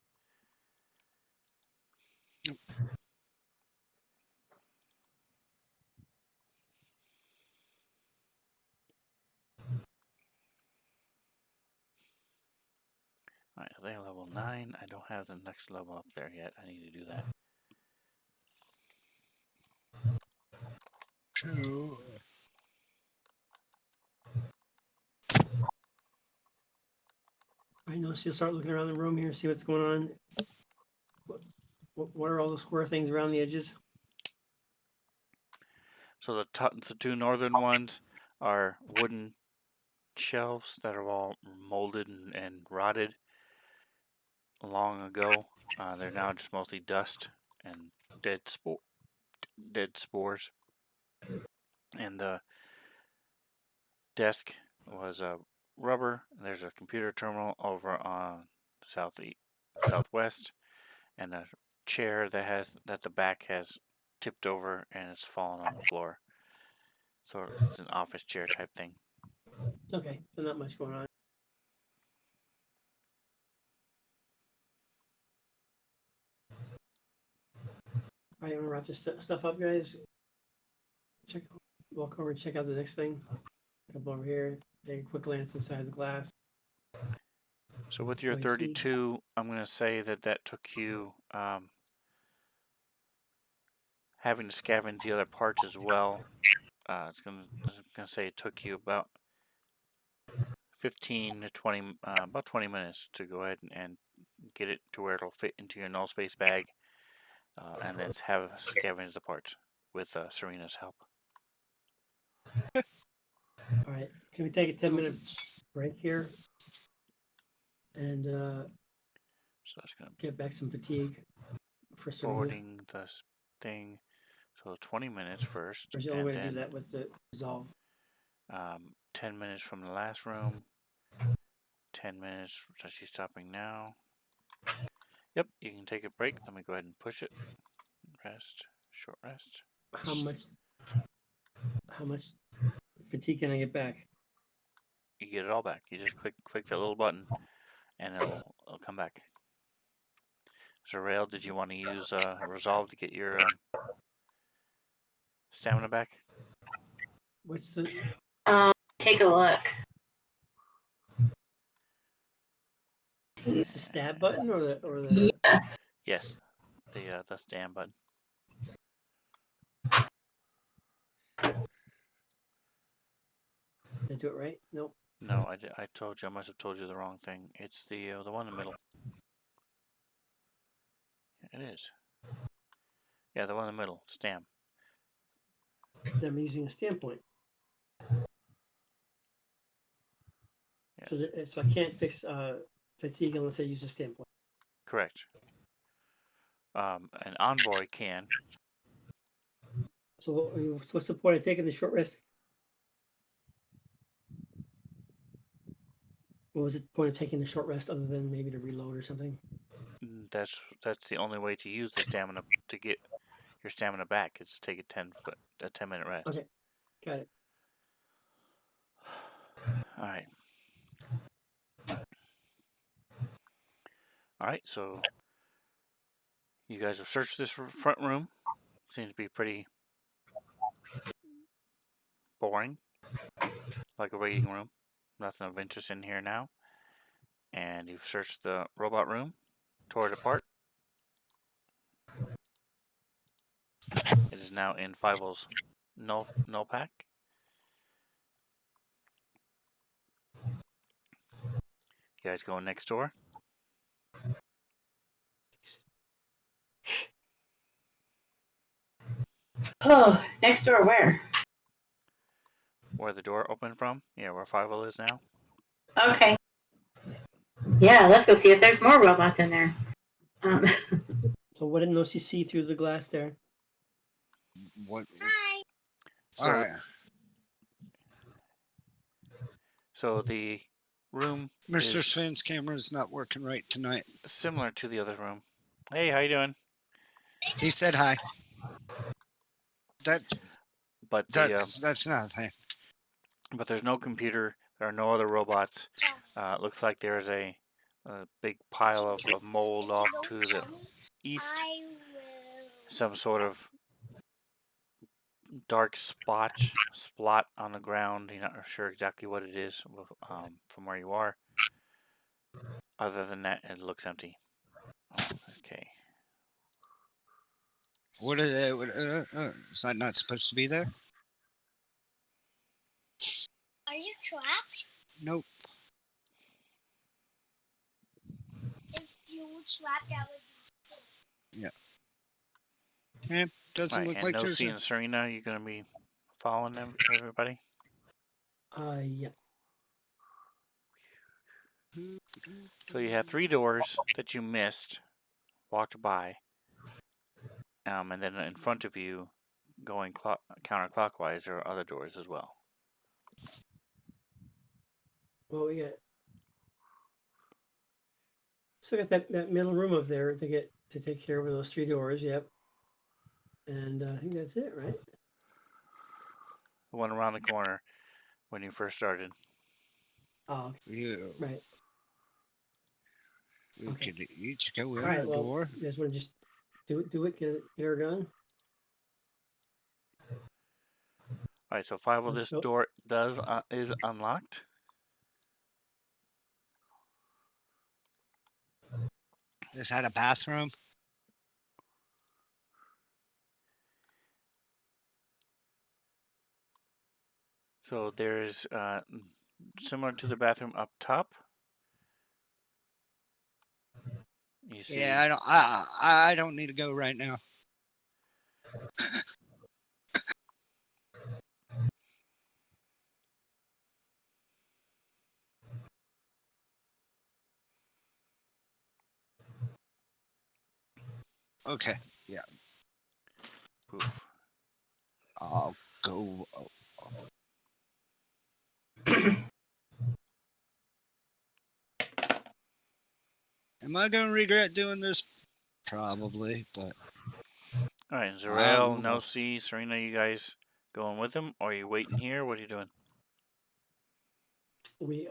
All right, they level 9. I don't have the next level up there yet. I need to do that.
I know, so you'll start looking around the room here, see what's going on. What are all the square things around the edges?
So the two northern ones are wooden shelves that are all molded and rotted long ago. They're now just mostly dust and dead spores. And the desk was rubber. There's a computer terminal over on southwest, and a chair that the back has tipped over and it's fallen on the floor. So it's an office chair type thing.
Okay, so not much going on. All right, I'm gonna wrap this stuff up, guys. Walk over and check out the next thing. Come over here, take a quick glance inside the glass.
So with your
What do you see?
32, I'm going to say that took you having to scavenge the other parts as well. I was going to say it took you about 15 to 20, about 20 minutes to go ahead and get it to where it'll fit into your null space bag, and then have scavenge the parts with Serena's help.
All right, can we take a 10-minute break here and
So it's going to
get back some fatigue for Serena?
forwarding the thing. So 20 minutes first,
There's the only way
and
to do
then
that with the resolve.
10 minutes from the last room. 10 minutes. Is she stopping now? Yep, you can take a break. Let me go ahead and push it. Rest. Short rest.
How much fatigue can I get back?
You get it all back. You just click that little button, and it'll come back. So, Rail, did you want to use Resolve to get your stamina back?
What's the
Take a look.
is the stab button or the
Yeah.
Yes, the stam button.
Did I do it right? Nope.
No, I told you. I must have told you the wrong thing. It's the one in the middle. It is. Yeah, the one in the middle. Stam.
Because I'm using a standpoint.
Yes.
So I can't fix fatigue unless I use a standpoint.
Correct. An envoy can.
So what's the point of taking the short rest? What was the point of taking the short rest other than maybe to reload or something?
That's the only way to use the stamina to get your stamina back is to take a 10-minute rest.
Okay, got it.
All right. All right. So you guys have searched this front room. Seems to be pretty boring, like a waiting room. Nothing of interest in here now. And you've searched the robot room, tore it apart. It is now in Fievel's null pack. You guys going next door?
Oh, next door where?
Where the door opened from? Yeah, where Fievel is now.
Okay. Yeah, let's go see if there's more robots in there.
So what did Nosy see through the glass there?
What?
So,
All right.
So the room
Mr.
is
Sven's camera is not working right tonight.
similar to the other room. Hey, how you doing?
He said hi.
But
That's not a thing.
but there's no computer. There are no other robots. It looks like there's a big pile of mold off to the east. Some sort of dark splot on the ground. You're not sure exactly what it is from where you are. Other than that, it looks empty. Okay.
What is it? Is that not supposed to be there?
Are you trapped?
Nope.
If you were trapped, that would be
Doesn't
Right,
look
and
like
no
there's
C and Serena, you're gonna be following everybody?
Yeah.
So you have 3 doors that you missed, walked by, and then in front of you, going counterclockwise, there are other doors as well.
Well, we got. So got that middle room up there to take care of those 3 doors. Yep. And I think that's it, right?
The one around the corner when you first started.
Oh, okay.
Yeah.
Right.
We
Okay.
could each go
All
in
right.
a
Well,
door.
you guys want to just do it, get her done.
All right, so 5 of
Let's
this
go.
door is unlocked.
This had a bathroom.
So there's similar to the bathroom up top. You see,
Yeah, I don't need to go right now. Okay, yeah,
poof.
I'll go. Am I going to regret doing this? Probably, but
All right,
I'm
Zarel,
gonna-
Nosi, Serena, you guys going with him, or are you waiting here? What are you doing?
We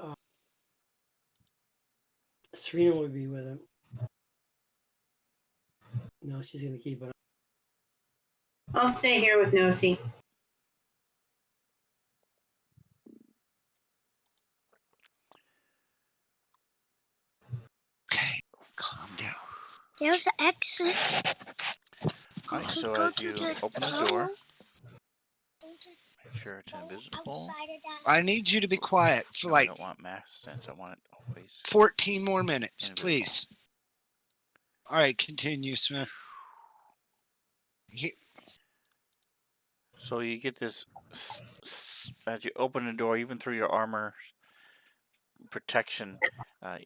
Serena will be with him. No, she's gonna keep it.
I'll stay here with Nosy.
okay, calm down.
There's an exit.
All right, so
Go
as
to
you
the
open the
tunnel.
door,
Go to-
make sure it's
go
invisible.
outside of that.
I need you to be quiet for
No, I
like
don't want masks since I want it always.
14 more minutes,
Invisible.
please. All right, continue, Smith.
So you get this as you open the door, even through your armor protection,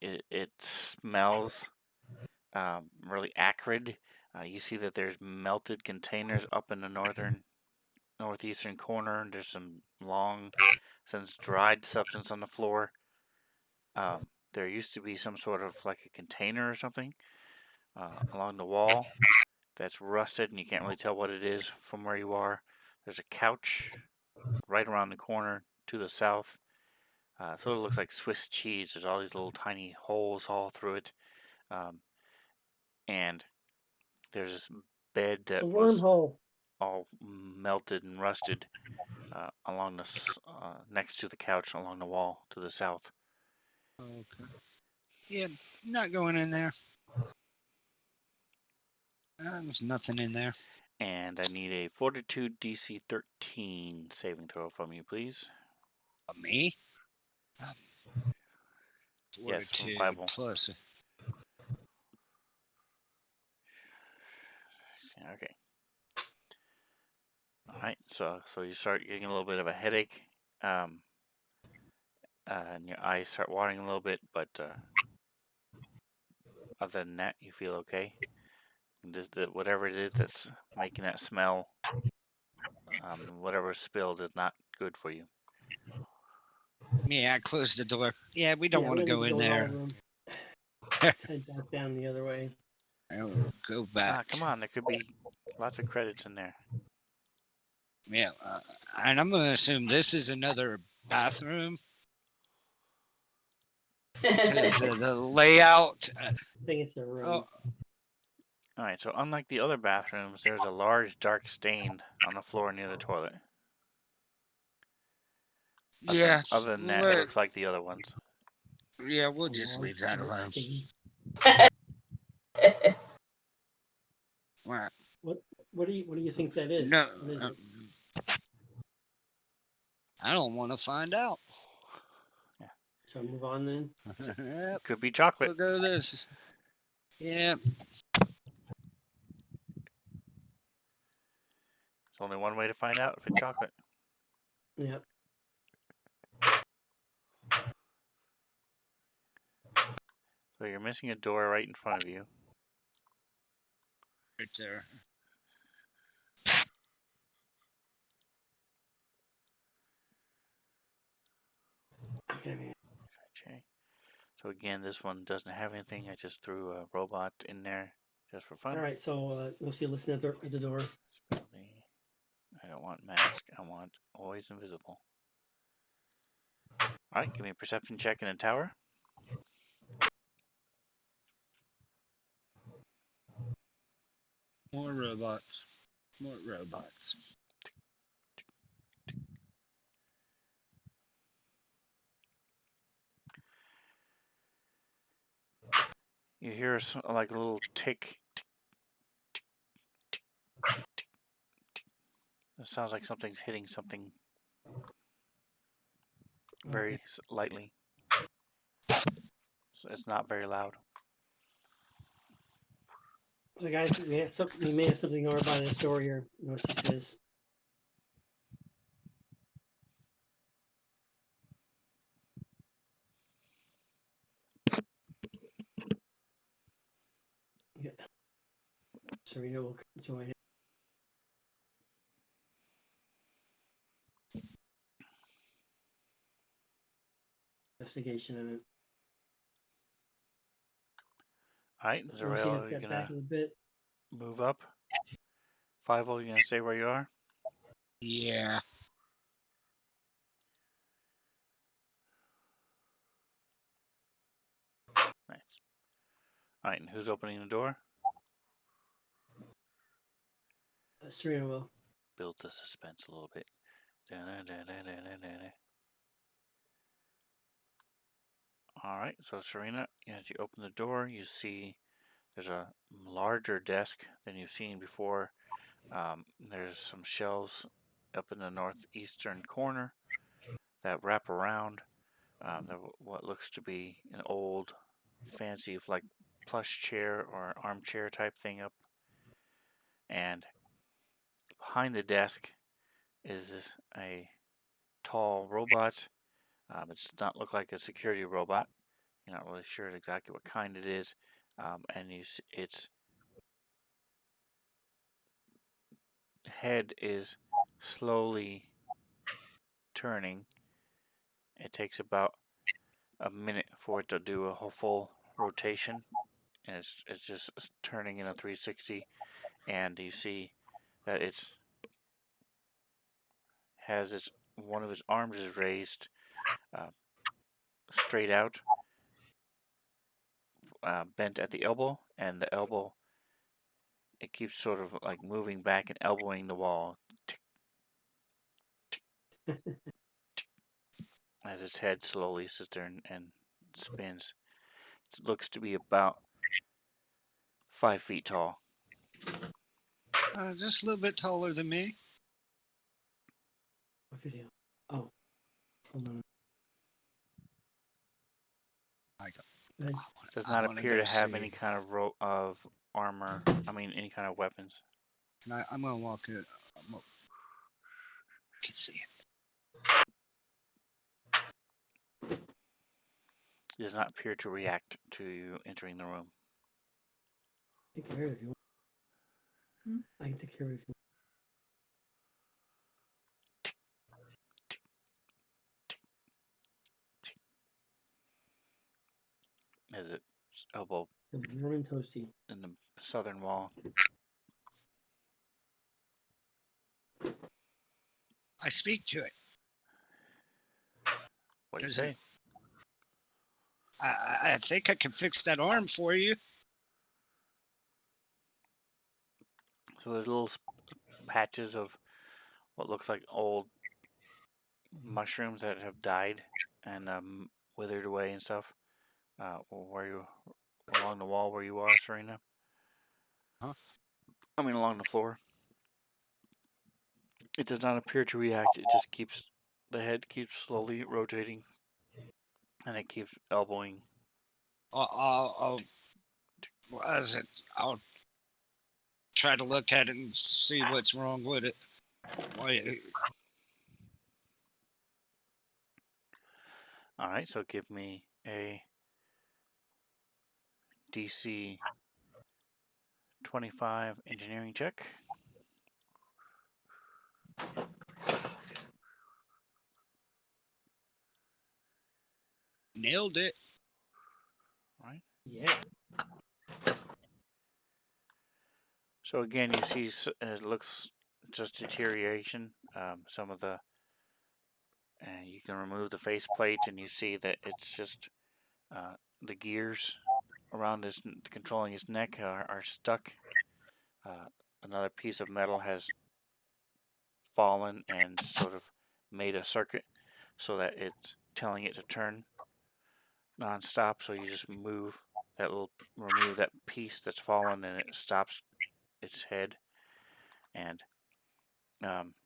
it smells really acrid. You see that there's melted containers up in the northeastern corner. And there's some since dried substance on the floor. There used to be some sort of like a container or something along the wall that's rusted, and you can't really tell what it is from where you are. There's a couch right around the corner to the south. Sort of looks like Swiss cheese. There's all these little tiny holes all through it. And there's this bed
It's a
that was
wormhole.
all melted and rusted along next to the couch along the wall to the south.
Okay. Yeah, not going in there. There's nothing in there.
And I need a Fortitude DC 13 saving throw from you, please.
Me?
Yes, from
Fortitude
5
plus.
Okay. All right, so you start getting a little bit of a headache, and your eyes start watering a little bit, but other than that, you feel okay. Whatever it is that's making that smell, whatever spilled is not good for you.
Yeah, I closed the door. Yeah, we don't want to
we
go
need
in there.
Let's head back down the other way.
I'll go back.
Come on, there could be lots of credits in there.
Yeah, and I'm going to assume this is another bathroom. Because the layout.
I think it's a room.
Oh,
All right, so unlike the other bathrooms, there's a large dark stain on the floor near the toilet.
yeah.
Other than that, it looks like the other ones.
Yeah, we'll just leave that alone. Wow.
What do you think that is?
No,
What is it?
I don't want to find out.
So move on then.
Yep,
Could be chocolate.
we'll go this. Yeah.
There's only one way to find out if it's chocolate.
Yep.
So you're missing a door right in front of you.
Right there.
Okay.
Okay. So again, this one doesn't have anything. I just threw a robot in there just for fun.
All right. So Lucy, listen at the door.
Spell the. I don't want mask. I want always invisible. All right. Give me a perception check in a tower.
More robots. More robots.
You hear like a little tick. It sounds like something's hitting something very lightly. So it's not very loud.
So guys, we may have something over by this door here. You know what she says. Yeah. Serena will join it. Investigation in it.
All right,
Lucy
Zarel,
just
you're
got
gonna
back a little bit.
move up. Five-O, you gonna stay where you are?
Yeah.
Nice. All right, and who's opening the door?
Serena will.
Build the suspense a little bit. All right, so Serena, as you open the door, you see there's a larger desk than you've seen before. There's some shelves up in the northeastern corner that wrap around. What looks to be an old, fancy, like plush chair or armchair type thing up. And behind the desk is a tall robot. It does not look like a security robot. You're not really sure exactly what kind it is. And its head is slowly turning. It takes about a minute for it to do a whole full rotation, and it's just turning in a 360. And you see that it has one of its arms is raised straight out, bent at the elbow, and the elbow, it keeps sort of like moving back and elbowing the wall as its head slowly sits there and spins. It looks to be about 5 feet tall.
Just a little bit taller than me.
What video? Oh. Hold on.
I got.
Good.
Does
I
not
wanna
appear
go
to have
see.
any kind of armor. I mean, any kind of weapons.
I'm gonna walk it. I can see it.
It does not appear to react to you entering the room.
Take care of it if you want. I can take care of it if you
As its elbow
want. Warm and toasty.
in the southern wall.
I speak to it.
What do you
Does
say?
it- I think I can fix that arm for you.
So there's little patches of what looks like old mushrooms that have died and withered away and stuff. Where you along the wall where you are, Serena?
Huh?
I mean, along the floor. It does not appear to react. It just keeps the head keeps slowly rotating, and it keeps elbowing.
I'll what is it? I'll try to look at it and see what's wrong with it. Why?
All right, so give me a DC 25 engineering check.
Nailed it.
All right.
Yeah.
So again, you see it looks just deterioration. Some of the, and you can remove the faceplate, and you see that it's just the gears around his controlling his neck are stuck. Another piece of metal has fallen and sort of made a circuit so that it's telling it to turn non-stop. So you just remove that piece that's fallen, and it stops its head. And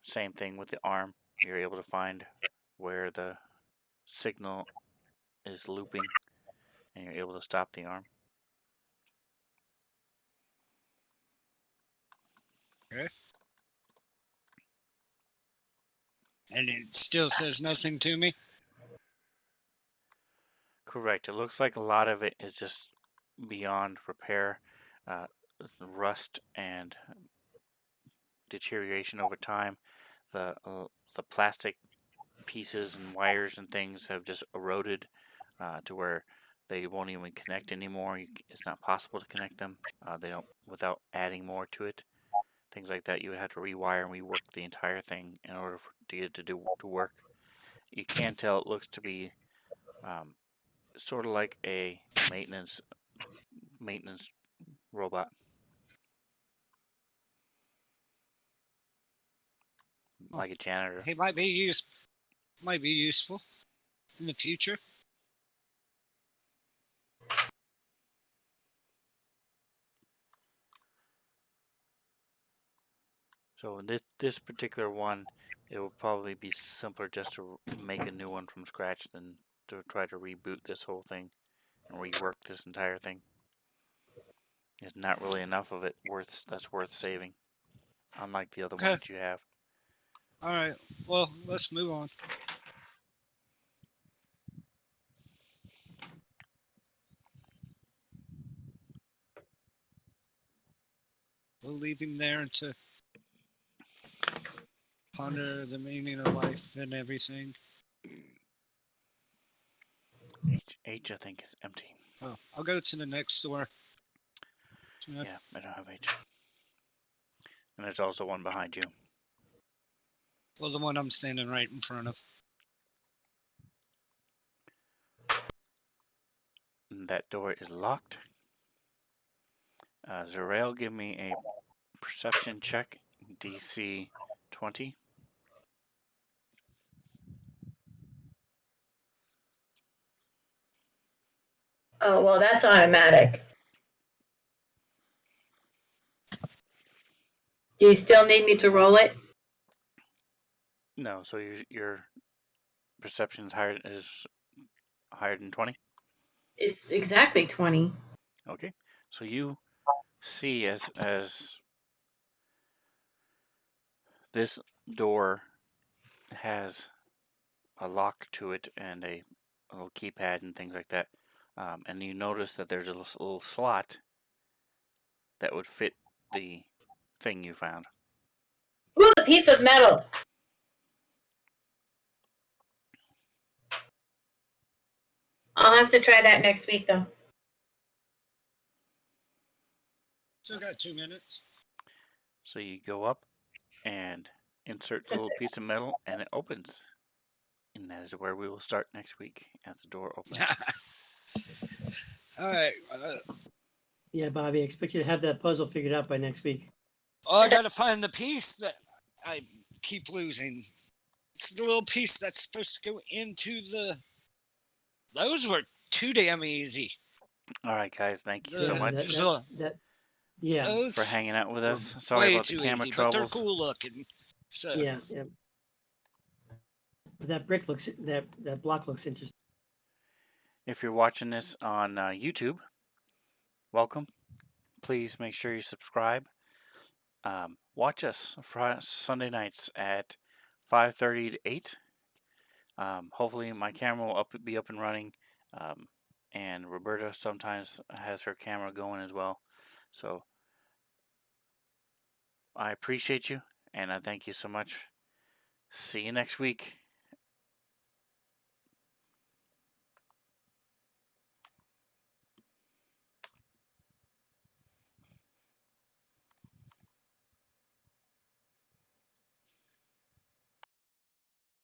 same thing with the arm. You're able to find where the signal is looping, and you're able to stop the arm.
Okay. And it still says nothing to me.
Correct. It looks like a lot of it is just beyond repair. Rust and deterioration over time. The plastic pieces and wires and things have just eroded to where they won't even connect anymore. It's not possible to connect them. They don't without adding more to it. Things like that, you would have to rewire and rework the entire thing in order to get it to work. You can tell it looks to be sort of like a maintenance robot, like a janitor.
It might be useful in the future.
So in this particular one, it will probably be simpler just to make a new one from scratch than to try to reboot this whole thing and rework this entire thing. There's not really enough of it that's worth saving, unlike the other one
Okay.
that you have.
All right. Well, let's move on. We'll leave him there to ponder the meaning of life and everything.
H I think is empty.
Oh, I'll go to the next door.
Yeah, I don't have H. And there's also one behind you.
Well, the one I'm standing right in front of.
And that door is locked. Zarel, give me a perception check, DC 20.
Oh, well, that's automatic. Do you still need me to roll it?
No, so your perception is higher than 20.
It's exactly 20.
Okay, so you see as this door has a lock to it and a little keypad and things like that, and you notice that there's a little slot that would fit the thing you found.
Ooh, a piece of metal. I'll have to try that next week, though.
Still got 2 minutes.
So you go up and insert the little piece of metal, and it opens. And that is where we will start next week as the door opens.
All right.
Yeah, Bobby, I expect you to have that puzzle figured out by next week.
Oh, I gotta find the piece that I keep losing. It's the little piece that's supposed to go into the. Those were too damn easy.
All right, guys. Thank you
Yeah,
so much
Yeah,
Those
for hanging out with
were
us. Sorry
way
about the
too
camera
easy, but they're
troubles.
cool looking. So
yeah. But that that block looks interesting.
If you're watching this on YouTube, welcome. Please make sure you subscribe. Watch us Friday, Sunday nights at 5:30 to 8. Hopefully, my camera will be up and running. And Roberta sometimes has her camera going as well. So I appreciate you, and I thank you so much. See you next week.